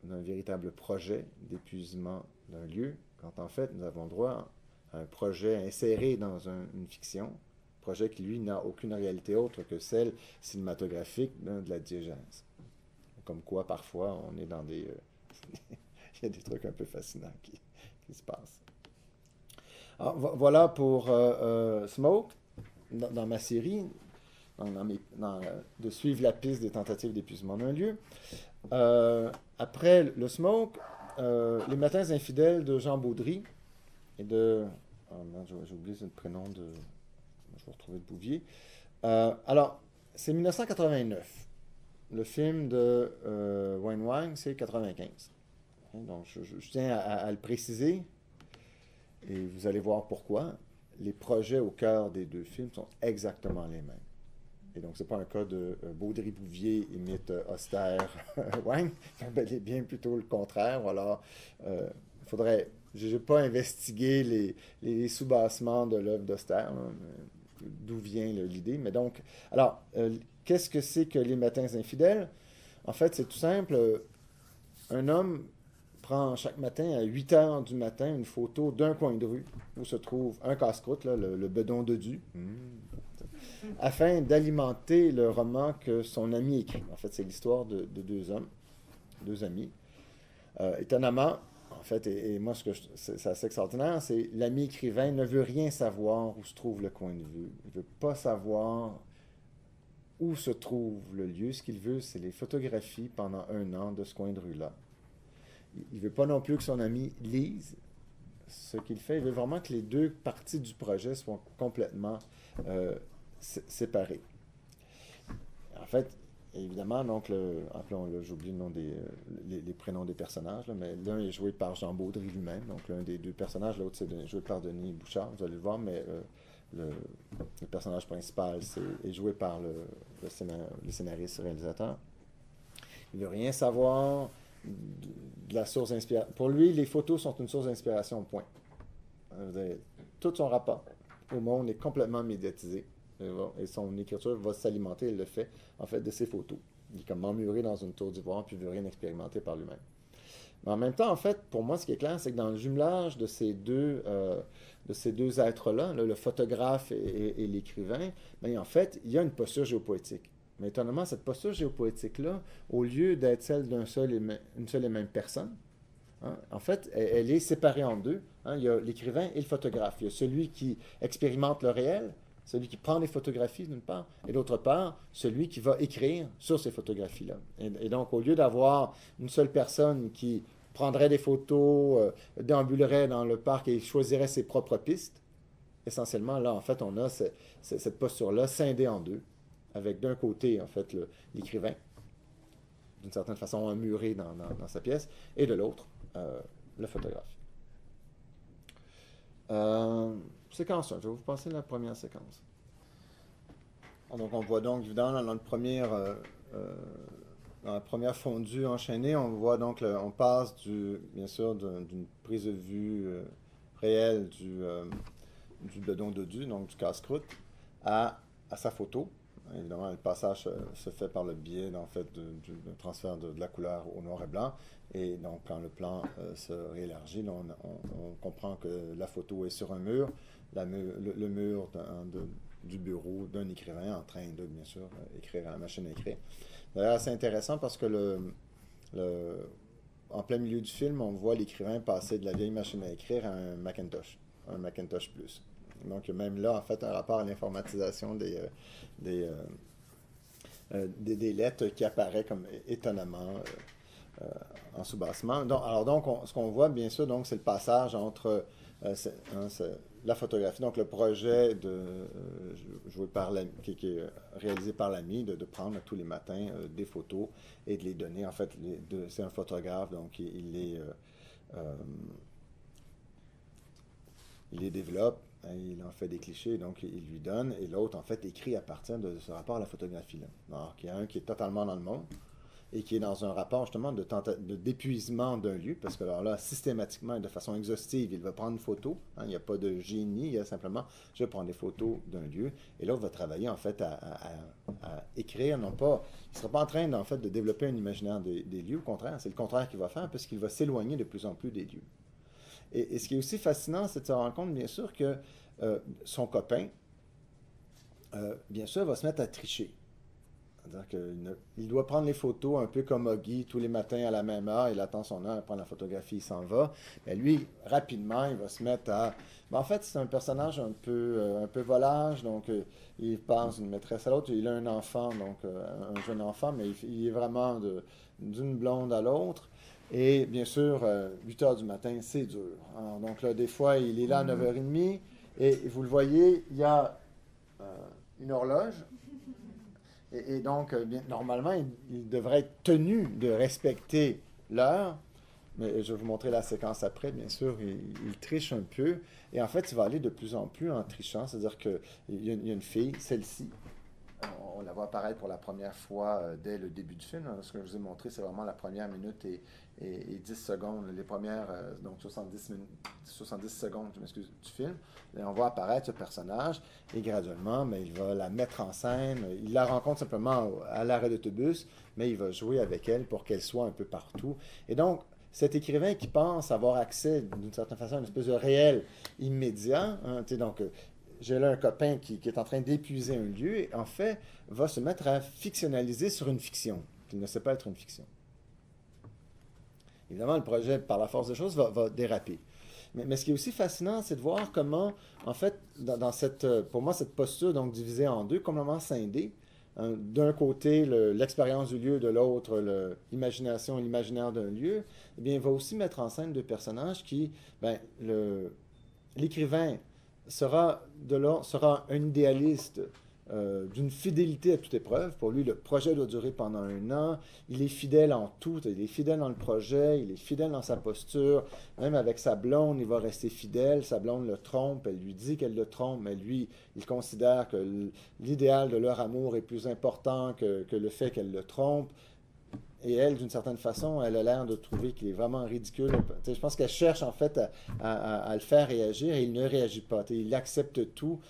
d'un véritable projet d'épuisement d'un lieu, quand en fait, nous avons droit à un projet inséré dans une fiction, projet qui, lui, n'a aucune réalité autre que celle cinématographique de la diégèse. Comme quoi, parfois, on est dans des... il y a des trucs un peu fascinants qui se passent. Alors, voilà pour Smoke, dans ma série, de suivre la piste des tentatives d'épuisement d'un lieu. Après le Smoke, Les Matins infidèles de Jean Baudry et de... Oh non, j'ai oublié le prénom de... Je vais retrouver le Bouvier. Alors, c'est 1989. Le film de Wayne Wang, c'est 95. Donc, je tiens à le préciser, et vous allez voir pourquoi. Les projets au cœur des deux films sont exactement les mêmes. Et donc, ce n'est pas un cas de Baudry-Bouvier imite austère Wang, bel et bien plutôt le contraire. Alors, il faudrait... Je n'ai pas investigué les sous-bassements de l'œuvre d'Auster, d'où vient l'idée. Mais donc, alors, qu'est-ce que c'est que Les Matins infidèles? En fait, c'est tout simple. Un homme prend chaque matin à 8 heures du matin une photo d'un coin de rue où se trouve un casse-croûte, le bedon de Du, afin d'alimenter le roman que son ami écrit. En fait, c'est l'histoire de deux hommes, deux amis. Étonnamment, en fait, et moi, c'est assez extraordinaire, c'est l'ami écrivain ne veut rien savoir où se trouve le coin de vue. Il ne veut pas savoir où se trouve le lieu. Ce qu'il veut, c'est les photographies pendant 1 an de ce coin de rue-là. Il ne veut pas non plus que son ami lise ce qu'il fait. Il veut vraiment que les deux parties du projet soient complètement séparées. En fait, évidemment, donc, appelons-le, j'oublie le nom les prénoms des personnages, là, mais l'un est joué par Jean Baudry lui-même, donc l'un des deux personnages, l'autre c'est joué par Denis Bouchard, vous allez le voir, mais le personnage principal est joué par le scénariste réalisateur. Il ne veut rien savoir de la source d'inspiration. Pour lui, les photos sont une source d'inspiration, point. Tout son rapport au monde est complètement médiatisé. Et son écriture va s'alimenter, il le fait, en fait, de ses photos. Il est comme emmuré dans une tour d'ivoire, puis il ne veut rien expérimenter par lui-même. Mais en même temps, en fait, pour moi, ce qui est clair, c'est que dans le jumelage de ces deux êtres-là, le photographe et l'écrivain, bien, en fait, il y a une posture géopoétique. Mais étonnamment, cette posture géopoétique-là, au lieu d'être celle d'une seule et même personne, en fait, elle est séparée en deux. Il y a l'écrivain et le photographe. Il y a celui qui expérimente le réel, celui qui prend les photographies, d'une part, et d'autre part, celui qui va écrire sur ces photographies-là. Et donc, au lieu d'avoir une seule personne qui prendrait des photos, déambulerait dans le parc et choisirait ses propres pistes, essentiellement, là, en fait, on a cette posture-là scindée en deux, avec d'un côté, en fait, l'écrivain, d'une certaine façon emmuré dans sa pièce, et de l'autre, le photographe. Séquence 1, je vais vous passer la première séquence. Donc, on voit donc, évidemment, dans la première fondue enchaînée, on voit donc, on passe bien sûr, d'une prise de vue réelle du bedon de Du, donc du casse-croûte, à sa photo. Évidemment, le passage se fait par le biais, en fait, du transfert de la couleur au noir et blanc. Et donc, quand le plan se réélargit, là, on comprend que la photo est sur un mur, le mur du bureau d'un écrivain en train de, bien sûr, écrire à la machine à écrire. D'ailleurs, c'est intéressant parce que en plein milieu du film, on voit l'écrivain passer de la vieille machine à écrire à un Macintosh Plus. Donc, même là, en fait, un rapport à l'informatisation des lettres qui apparaît comme étonnamment en sous-bassement. Donc, ce qu'on voit, bien sûr, c'est le passage entre la photographie, donc le projet joué par qui est réalisé par l'ami, de prendre tous les matins des photos et de les donner. En fait, c'est un photographe, donc il les développe, hein, il en fait des clichés, donc il lui donne, et l'autre, en fait, écrit à partir de ce rapport à la photographie-là. Alors, il y a un qui est totalement dans le monde, et qui est dans un rapport, justement, d'épuisement d'un lieu, parce que alors là, systématiquement et de façon exhaustive, il va prendre une photo, hein, il n'y a pas de génie, il y a simplement, je vais prendre des photos d'un lieu, et l'autre va travailler, en fait, à écrire, il ne sera pas en train, en fait, de développer un imaginaire des lieux, au contraire, c'est le contraire qu'il va faire, parce qu'il va s'éloigner de plus en plus des lieux. Et ce qui est aussi fascinant, c'est de se rendre compte, bien sûr, que son copain, bien sûr, va se mettre à tricher. C'est-à-dire qu'il doit prendre les photos un peu comme Oggy tous les matins à la même heure. Il attend son heure, il prend la photographie, il s'en va. Mais lui, rapidement, il va se mettre à... en fait, c'est un personnage un peu volage. Donc, il passe d'une maîtresse à l'autre. Il a un enfant, donc un jeune enfant, mais il est vraiment d'une blonde à l'autre. Et bien sûr, 8 heures du matin, c'est dur. Alors, donc là, des fois, il est là à 9h30. Et vous le voyez, il y a une horloge. Et donc, normalement, il devrait être tenu de respecter l'heure, mais je vais vous montrer la séquence après, bien sûr, il triche un peu, et en fait, il va aller de plus en plus en trichant, c'est-à-dire qu'il y a une fille, celle-ci, on la voit apparaître pour la première fois dès le début du film. Ce que je vous ai montré, c'est vraiment la première minute et 10 secondes, les premières, donc 70 secondes, je m'excuse, du film. Et on voit apparaître ce personnage et graduellement, mais il va la mettre en scène. Il la rencontre simplement à l'arrêt d'autobus, mais il va jouer avec elle pour qu'elle soit un peu partout. Et donc, cet écrivain qui pense avoir accès, d'une certaine façon, à une espèce de réel immédiat, hein, donc j'ai là un copain qui est en train d'épuiser un lieu et en fait va se mettre à fictionnaliser sur une fiction qui ne sait pas être une fiction. Évidemment, le projet, par la force des choses, va déraper. Mais ce qui est aussi fascinant, c'est de voir comment, en fait, dans pour moi, cette posture, donc divisée en deux, complètement scindée, hein, d'un côté, l'expérience du lieu, de l'autre, l'imagination et l'imaginaire d'un lieu, eh bien, il va aussi mettre en scène deux personnages qui, l'écrivain sera un idéaliste d'une fidélité à toute épreuve. Pour lui, le projet doit durer pendant 1 an. Il est fidèle en tout. Il est fidèle dans le projet. Il est fidèle dans sa posture. Même avec sa blonde, il va rester fidèle. Sa blonde le trompe. Elle lui dit qu'elle le trompe, mais lui, il considère que l'idéal de leur amour est plus important que le fait qu'elle le trompe. Et elle, d'une certaine façon, elle a l'air de trouver qu'il est vraiment ridicule. Je pense qu'elle cherche en fait à le faire réagir et il ne réagit pas. Il accepte tout.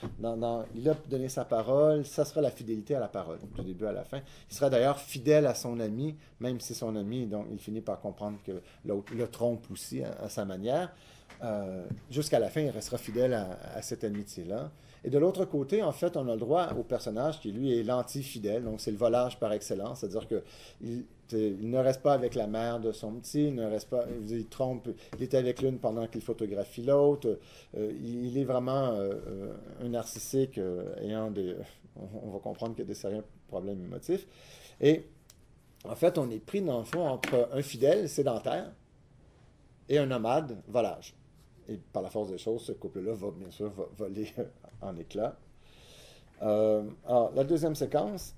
Il a donné sa parole. Ça sera la fidélité à la parole, du début à la fin. Il sera d'ailleurs fidèle à son ami, même si son ami, donc, il finit par comprendre que l'autre le trompe aussi à sa manière. Jusqu'à la fin, il restera fidèle à cette amitié-là. Et de l'autre côté, en fait, on a le droit au personnage qui, lui, est l'anti-fidèle. Donc, c'est le volage par excellence. C'est-à-dire qu'il ne reste pas avec la mère de son petit, il ne reste pas, il trompe, il est avec l'une pendant qu'il photographie l'autre. Il est vraiment un narcissique ayant on va comprendre qu'il y a des sérieux problèmes émotifs. Et en fait, on est pris, dans le fond, entre un fidèle sédentaire et un nomade volage. Et par la force des choses, ce couple-là va bien sûr voler en éclats. Alors, la deuxième séquence.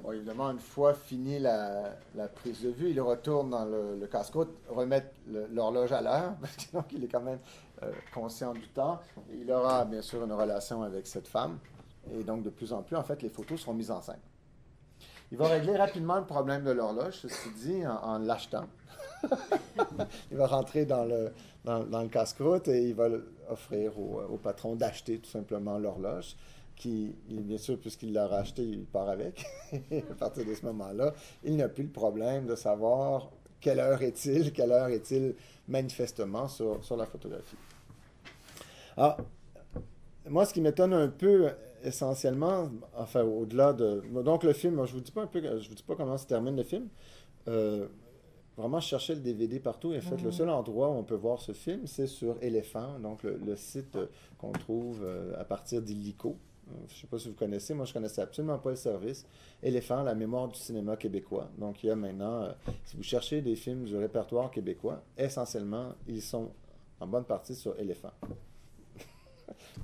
Bon, évidemment, une fois fini la prise de vue, il retourne dans le casse-croûte, remettre l'horloge à l'heure, parce que donc il est quand même conscient du temps. Et il aura bien sûr une relation avec cette femme. Et donc, de plus en plus, en fait, les photos seront mises en scène. Il va régler rapidement le problème de l'horloge, ceci dit, en l'achetant. Il va rentrer dans le casse-croûte et il va offrir au patron d'acheter tout simplement l'horloge, qui, bien sûr, puisqu'il l'a racheté, il part avec. Et à partir de ce moment-là, il n'a plus le problème de savoir quelle heure est-il manifestement sur la photographie. Alors, moi, ce qui m'étonne un peu essentiellement, enfin, au-delà de... Donc, le film, je vous dis pas je vous dis pas comment se termine le film. Euh, Vraiment, je cherchais le DVD partout. Et en fait, le seul endroit où on peut voir ce film, c'est sur Éléphant, donc le site qu'on trouve à partir d'Illico. Je ne sais pas si vous connaissez, moi je connaissais absolument pas le service. Éléphant, la mémoire du cinéma québécois. Donc il y a maintenant, si vous cherchez des films du répertoire québécois, essentiellement, ils sont en bonne partie sur Éléphant.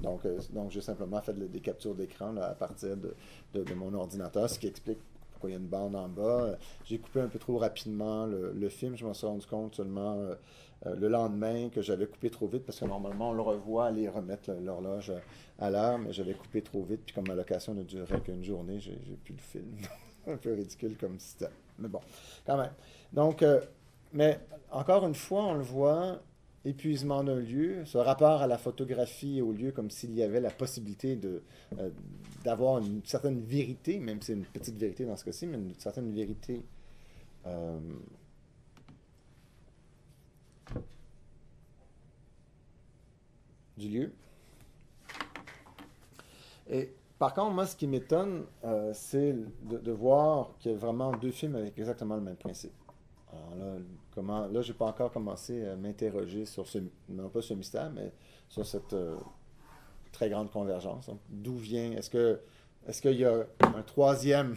Donc j'ai simplement fait des captures d'écran là, à partir de mon ordinateur, ce qui explique pourquoi il y a une bande en bas. J'ai coupé un peu trop rapidement le film. Je m'en suis rendu compte seulement le lendemain que j'avais coupé trop vite parce que normalement on le revoit aller remettre l'horloge à l'heure, mais j'avais coupé trop vite. Puis comme ma location ne durait qu'une journée, j'ai plus de film. Un peu ridicule comme système. Mais bon, quand même. Donc, mais encore une fois, on le voit, épuisement d'un lieu, ce rapport à la photographie et au lieu comme s'il y avait la possibilité d'avoir une certaine vérité, même si c'est une petite vérité dans ce cas-ci, mais une certaine vérité du lieu. Et par contre, moi, ce qui m'étonne, c'est de voir qu'il y a vraiment deux films avec exactement le même principe. Alors là, j'ai pas encore commencé à m'interroger sur non pas ce mystère, mais sur cette très grande convergence. Donc, d'où vient, est-ce qu'il y a un troisième?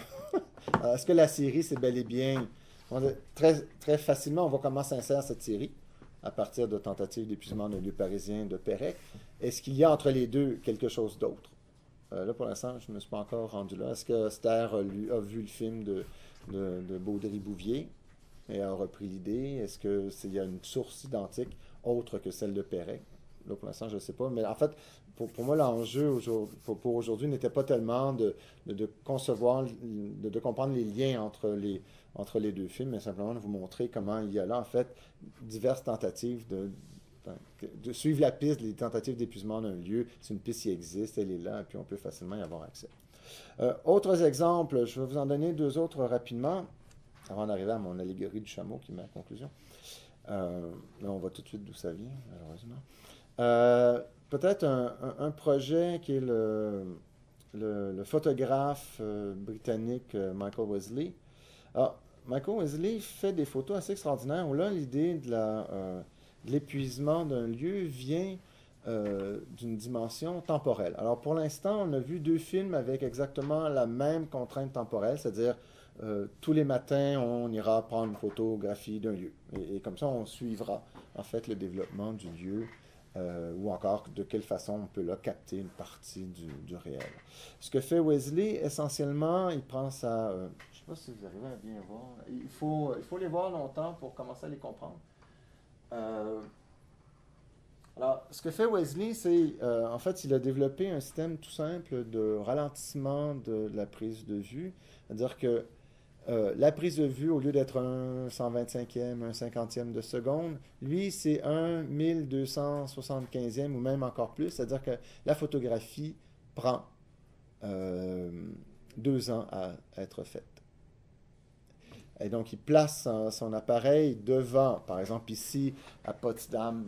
Est-ce que la série, c'est bel et bien, très, très facilement, on voit comment s'insère cette série à partir de tentatives d'épuisement d'un lieu parisien de Pérec. Est-ce qu'il y a entre les deux quelque chose d'autre? Là, pour l'instant, je ne me suis pas encore rendu là. Est-ce que Esther a vu le film de Baudry-Bouvier et a repris l'idée? Est-ce qu'il y a une source identique autre que celle de Pérec? Là, pour l'instant, je ne sais pas. Mais en fait, pour moi, l'enjeu pour aujourd'hui n'était pas tellement de concevoir, de comprendre les liens entre les deux films, mais simplement de vous montrer comment il y a là, en fait, diverses tentatives de suivre la piste, les tentatives d'épuisement d'un lieu. C'est une piste qui existe, elle est là, et puis on peut facilement y avoir accès. Autres exemples, je vais vous en donner deux autres rapidement, avant d'arriver à mon allégorie du chameau, qui est ma conclusion. Là, on voit tout de suite d'où ça vient, malheureusement. Peut-être un projet qui est le photographe britannique Michael Wesley. Alors, Michael Wesley fait des photos assez extraordinaires où là, l'idée de l'épuisement d'un lieu vient d'une dimension temporelle. Alors, pour l'instant, on a vu deux films avec exactement la même contrainte temporelle, c'est-à-dire tous les matins, on ira prendre une photographie d'un lieu. Et comme ça, on suivra, en fait, le développement du lieu ou encore de quelle façon on peut là capter une partie du réel. Ce que fait Wesley, essentiellement, il prend sa... je ne sais pas si vous arrivez à bien voir. Il faut les voir longtemps pour commencer à les comprendre. Alors, ce que fait Wesley, c'est, en fait, il a développé un système tout simple de ralentissement de la prise de vue. C'est-à-dire que la prise de vue, au lieu d'être un 125e, un 50e de seconde, lui, c'est un 1275e ou même encore plus. C'est-à-dire que la photographie prend 2 ans à être faite. Et donc, il place son appareil devant, par exemple ici, à Potsdamer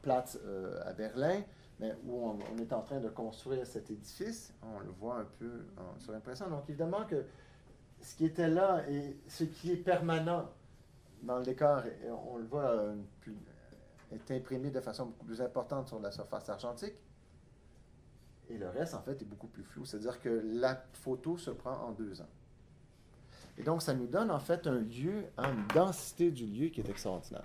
Platz à Berlin, mais où on est en train de construire cet édifice. On le voit un peu sur l'impression. Donc, évidemment que ce qui était là et ce qui est permanent dans le décor, on le voit, est imprimé de façon beaucoup plus importante sur la surface argentique. Et le reste, en fait, est beaucoup plus flou. C'est-à-dire que la photo se prend en 2 ans. Et donc, ça nous donne en fait un lieu, une densité du lieu qui est extraordinaire.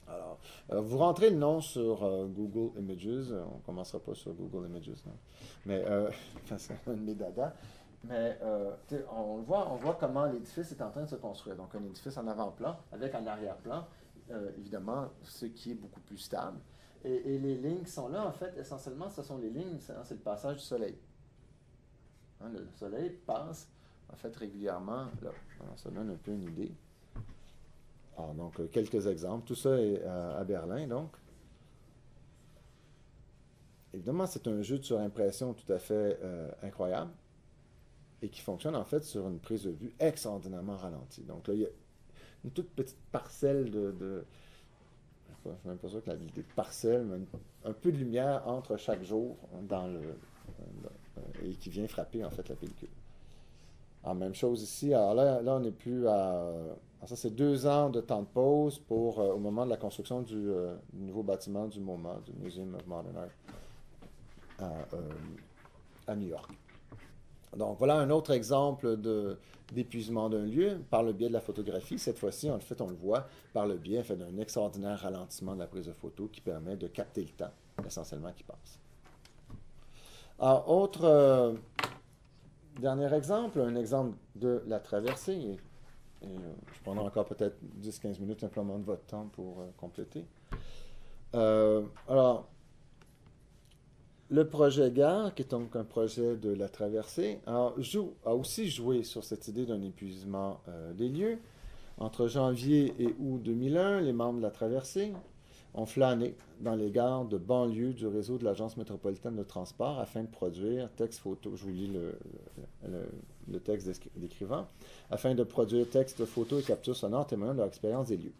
Alors, vous rentrez le nom sur Google Images. On ne commencera pas sur Google Images, non. Mais, c'est un de mes dadas. Mais on voit comment l'édifice est en train de se construire. Donc, un édifice en avant-plan avec en arrière-plan, évidemment, ce qui est beaucoup plus stable. Et les lignes qui sont là, en fait, essentiellement, ce sont les lignes, c'est le passage du soleil. Hein, le soleil passe, en fait, régulièrement là. Alors, ça donne un peu une idée. Alors, donc, quelques exemples. Tout ça est à Berlin, donc. Évidemment, c'est un jeu de surimpression tout à fait incroyable et qui fonctionne, en fait, sur une prise de vue extraordinairement ralentie. Donc, là, il y a une toute petite parcelle je ne suis même pas sûr que la qualité de parcelle, mais un peu de lumière entre chaque jour dans et qui vient frapper, en fait, la pellicule. Alors, même chose ici. Alors là on n'est plus à... alors ça, c'est 2 ans de temps de pause pour, au moment de la construction du nouveau bâtiment du MoMA, du Museum of Modern Art, à New York. Donc, voilà un autre exemple d'épuisement d'un lieu par le biais de la photographie. Cette fois-ci, en fait, on le voit par le biais d'un extraordinaire ralentissement de la prise de photo qui permet de capter le temps, essentiellement, qui passe. Alors, autre dernier exemple, un exemple de la traversée. Je prendrai encore peut-être 10-15 minutes simplement de votre temps pour compléter. Alors, le projet Gare, qui est donc un projet de la traversée, a aussi joué sur cette idée d'un épuisement des lieux. Entre janvier et août 2001, les membres de la traversée ont flâné dans les gares de banlieue du réseau de l'Agence métropolitaine de transport afin de produire texte photo. Je vous lis le texte d'écrivant. Afin de produire texte, photo et captures sonores témoignant de leur expérience des lieux.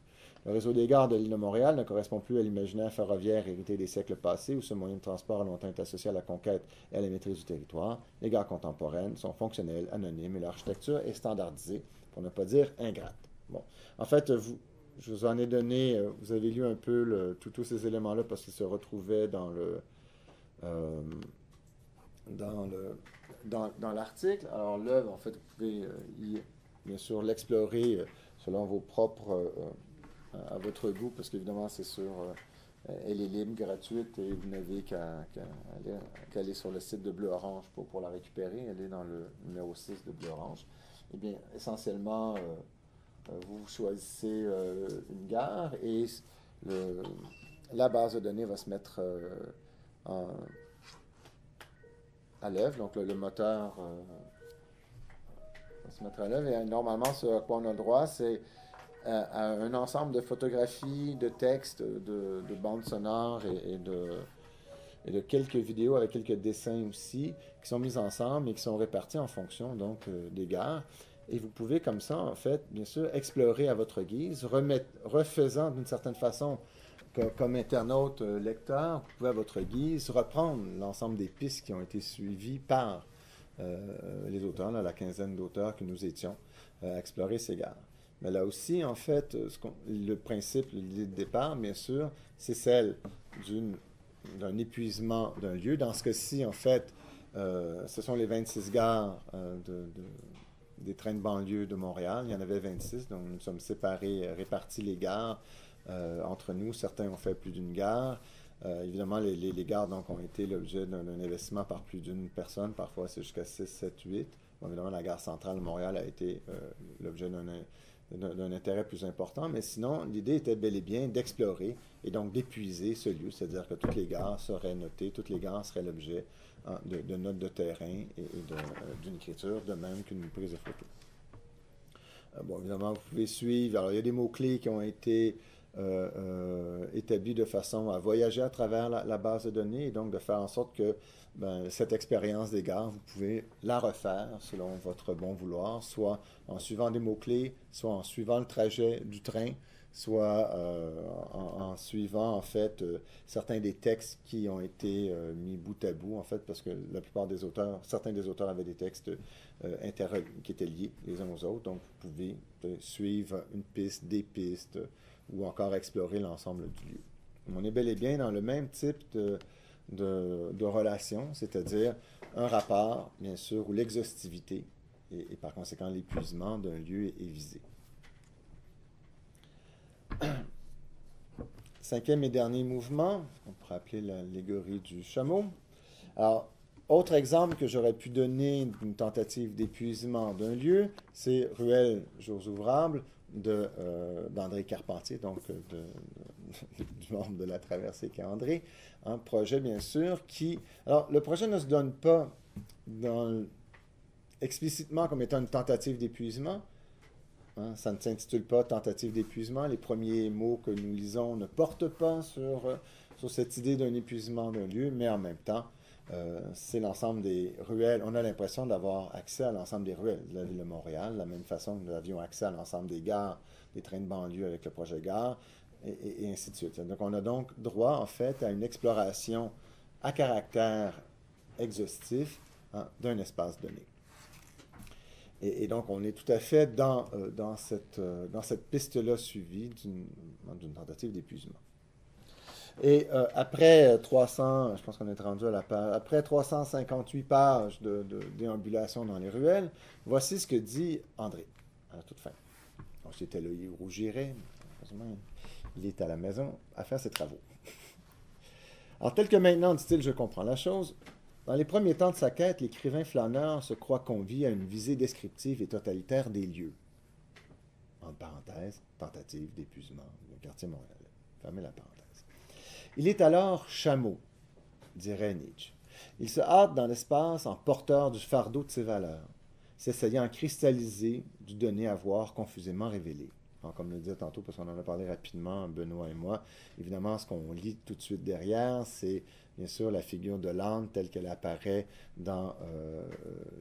Le réseau des gares de l'île de Montréal ne correspond plus à l'imaginaire ferroviaire hérité des siècles passés où ce moyen de transport a longtemps été associé à la conquête et à la maîtrise du territoire. Les gares contemporaines sont fonctionnelles, anonymes et l'architecture est standardisée, pour ne pas dire ingrate. Bon. En fait, je vous en ai donné, vous avez lu un peu tous ces éléments-là parce qu'ils se retrouvaient dans l'article. Alors l'œuvre, en fait, vous pouvez bien sûr l'explorer selon vos propres... à votre goût, parce qu'évidemment, c'est sûr, elle est libre, gratuite, et vous n'avez qu'à aller sur le site de Bleu-Orange pour la récupérer. Elle est dans le numéro 6 de Bleu-Orange. Eh bien, essentiellement, vous choisissez une gare et la base de données va se mettre à l'œuvre. Donc, le moteur va se mettre à l'œuvre. Et normalement, ce à quoi on a droit, c'est à un ensemble de photographies, de textes, de bandes sonores et de quelques vidéos avec quelques dessins aussi qui sont mis ensemble et qui sont répartis en fonction donc des gares. Et vous pouvez comme ça, en fait, bien sûr, explorer à votre guise, refaisant d'une certaine façon, comme internaute lecteur, vous pouvez à votre guise reprendre l'ensemble des pistes qui ont été suivies par les auteurs, là, la quinzaine d'auteurs que nous étions, à explorer ces gares. Mais là aussi, en fait, le principe, l'idée de départ, bien sûr, c'est celle d'un épuisement d'un lieu. Dans ce cas-ci, en fait, ce sont les 26 gares des trains de banlieue de Montréal. Il y en avait 26, donc nous sommes séparés, répartis les gares entre nous. Certains ont fait plus d'une gare. Évidemment, les gares donc, ont été l'objet d'un investissement par plus d'une personne. Parfois, c'est jusqu'à 6, 7, 8. Bon, évidemment, la gare centrale de Montréal a été l'objet d'un intérêt plus important, mais sinon, l'idée était bel et bien d'explorer et donc d'épuiser ce lieu, c'est-à-dire que toutes les gares seraient notées, toutes les gares seraient l'objet de notes de terrain et d'une écriture, de même qu'une prise de photo. Bon, évidemment, vous pouvez suivre, alors il y a des mots-clés qui ont été établis de façon à voyager à travers la base de données et donc de faire en sorte que cette expérience des gares, vous pouvez la refaire selon votre bon vouloir, soit en suivant des mots-clés, soit en suivant le trajet du train, soit en suivant, en fait, certains des textes qui ont été mis bout à bout, en fait, parce que la plupart des auteurs, certains des auteurs avaient des textes qui étaient liés les uns aux autres, donc vous pouvez suivre une piste, des pistes, ou encore explorer l'ensemble du lieu. On est bel et bien dans le même type de relation, c'est-à-dire un rapport, bien sûr, où l'exhaustivité et par conséquent l'épuisement d'un lieu est visé. Cinquième et dernier mouvement, on pourrait appeler l'allégorie du chameau. Alors, autre exemple que j'aurais pu donner d'une tentative d'épuisement d'un lieu, c'est Ruelles, jours ouvrables, d'André Carpentier, donc du membre de la traversée qui est André. Un projet, bien sûr, qui... Alors, le projet ne se donne pas explicitement comme étant une tentative d'épuisement. Hein, ça ne s'intitule pas tentative d'épuisement. Les premiers mots que nous lisons ne portent pas sur cette idée d'un épuisement d'un lieu, mais en même temps, c'est l'ensemble des ruelles. On a l'impression d'avoir accès à l'ensemble des ruelles de la ville de Montréal, de la même façon que nous avions accès à l'ensemble des gares, des trains de banlieue avec le projet Gare, et ainsi de suite. Donc, on a donc droit, en fait, à une exploration à caractère exhaustif d'un espace donné. Et donc, on est tout à fait dans cette piste-là suivie d'une tentative d'épuisement. Et après 300, je pense qu'on est rendu à la page, après 358 pages de déambulation dans les ruelles, voici ce que dit André, à la toute fin. Donc, c'était l'œil rougirait, heureusement, il est à la maison à faire ses travaux. Alors, tel que maintenant, dit-il, je comprends la chose. Dans les premiers temps de sa quête, l'écrivain flâneur se croit convié à une visée descriptive et totalitaire des lieux. En parenthèse, tentative d'épuisement du quartier montréalais. Fermez la parenthèse. Il est alors chameau, dirait Nietzsche. Il se hâte dans l'espace en porteur du fardeau de ses valeurs, s'essayant à cristalliser du donné à voir confusément révélé. Alors, comme le disait tantôt, parce qu'on en a parlé rapidement, Benoît et moi, évidemment, ce qu'on lit tout de suite derrière, c'est bien sûr la figure de l'âne telle qu'elle apparaît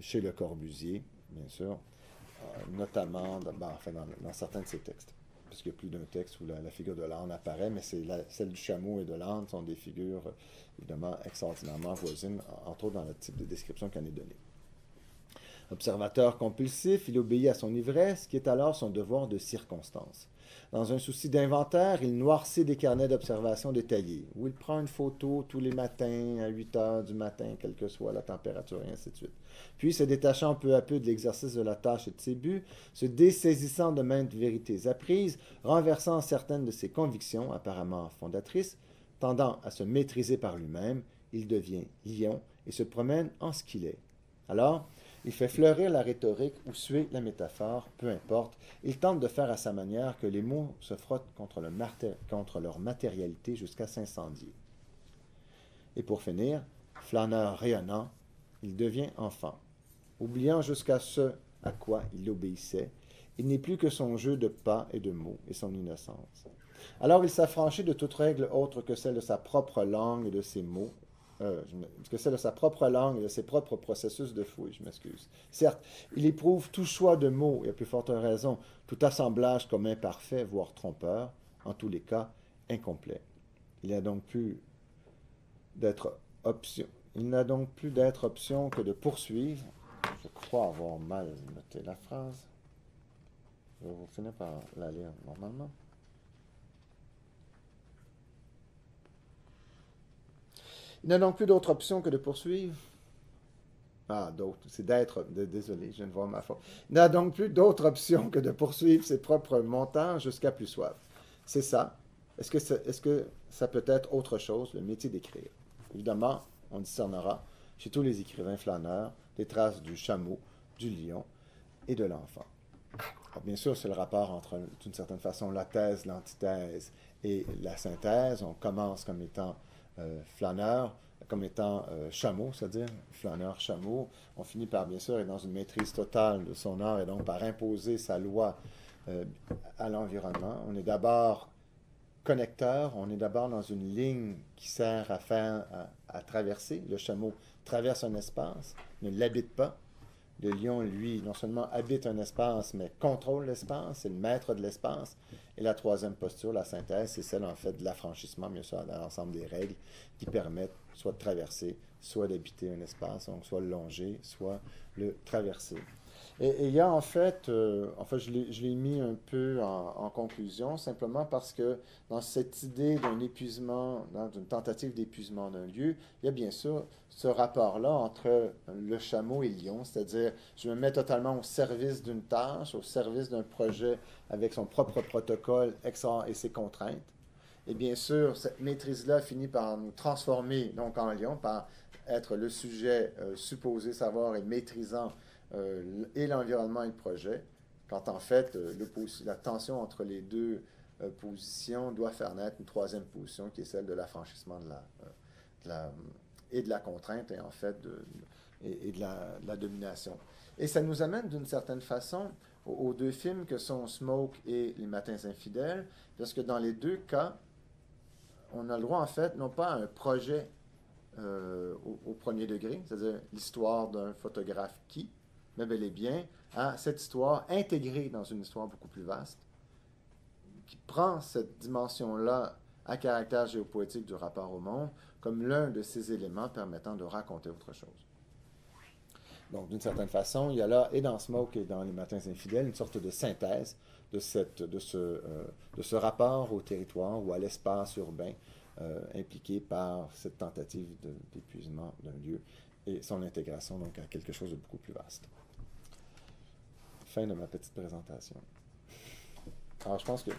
chez Le Corbusier, bien sûr, notamment dans certains de ses textes. Parce qu'il y a plus d'un texte où la figure de l'âne apparaît, mais celle du chameau et de l'âne sont des figures, évidemment, extraordinairement voisines, entre autres dans le type de description qu'on est donné. Observateur compulsif, il obéit à son ivresse, qui est alors son devoir de circonstance. Dans un souci d'inventaire, il noircit des carnets d'observation détaillés, où il prend une photo tous les matins, à 8 heures du matin, quelle que soit la température, et ainsi de suite. Puis, se détachant peu à peu de l'exercice de la tâche et de ses buts, se dessaisissant de maintes vérités apprises, renversant certaines de ses convictions, apparemment fondatrices, tendant à se maîtriser par lui-même, il devient lion et se promène en ce qu'il est. Alors, il fait fleurir la rhétorique ou suer la métaphore, peu importe. Il tente de faire à sa manière que les mots se frottent contre leur matérialité jusqu'à s'incendier. Et pour finir, flâneur rayonnant, il devient enfant. Oubliant jusqu'à ce à quoi il obéissait, il n'est plus que son jeu de pas et de mots et son innocence. Alors il s'affranchit de toute règle autre que celle de sa propre langue et de ses mots, que celle de sa propre langue et de ses propres processus de fouille, je m'excuse. Certes, il éprouve tout choix de mots, et à plus forte raison, tout assemblage comme imparfait, voire trompeur, en tous les cas, incomplet. Il n'a donc plus d'être option que de poursuivre. Je crois avoir mal noté la phrase. Je vais finir par la lire normalement. Il n'a donc plus d'autre option que de poursuivre. Ah, d'autres. C'est d'être. Désolé, je viens de voir ma faute. Il n'a donc plus d'autre option que de poursuivre ses propres montants jusqu'à plus soif. C'est ça. Est-ce que ça peut être autre chose, le métier d'écrire? Évidemment, on discernera chez tous les écrivains flâneurs des traces du chameau, du lion et de l'enfant. Alors, bien sûr, c'est le rapport entre, d'une certaine façon, la thèse, l'antithèse et la synthèse. On commence comme étant flâneur, comme étant chameau, c'est-à-dire flâneur-chameau. On finit par, bien sûr, être dans une maîtrise totale de son art et donc par imposer sa loi à l'environnement. On est d'abord connecteur, on est d'abord dans une ligne qui sert à traverser. Le chameau traverse un espace, ne l'habite pas. Le lion, lui, non seulement habite un espace, mais contrôle l'espace, c'est le maître de l'espace. Et la troisième posture, la synthèse, c'est celle, en fait, de l'affranchissement, bien sûr, dans l'ensemble des règles qui permettent soit de traverser, soit d'habiter un espace, donc soit le longer, soit le traverser. Et il y a, en fait, je l'ai mis un peu en conclusion, simplement parce que dans cette idée d'un épuisement, d'une tentative d'épuisement d'un lieu, il y a bien sûr ce rapport-là entre le chameau et le lion, c'est-à-dire je me mets totalement au service d'une tâche, au service d'un projet avec son propre protocole et ses contraintes. Et bien sûr, cette maîtrise-là finit par nous transformer donc en lion, par être le sujet supposé savoir et maîtrisant et l'environnement et le projet, quand en fait, la tension entre les deux positions doit faire naître une troisième position qui est celle de l'affranchissement et de la contrainte et en fait de la domination. Et ça nous amène d'une certaine façon aux deux films que sont Smoke et Les Matins infidèles, parce que dans les deux cas, on a le droit en fait non pas à un projet au premier degré, c'est-à-dire l'histoire d'un photographe mais bel et bien à cette histoire intégrée dans une histoire beaucoup plus vaste, qui prend cette dimension-là à caractère géopoétique du rapport au monde comme l'un de ces éléments permettant de raconter autre chose. Donc, d'une certaine façon, il y a là, et dans Smoke et dans Les Matins infidèles, une sorte de synthèse de ce rapport au territoire ou à l'espace urbain impliqué par cette tentative d'épuisement d'un lieu et son intégration donc à quelque chose de beaucoup plus vaste. Fin de ma petite présentation. Alors, je pense que...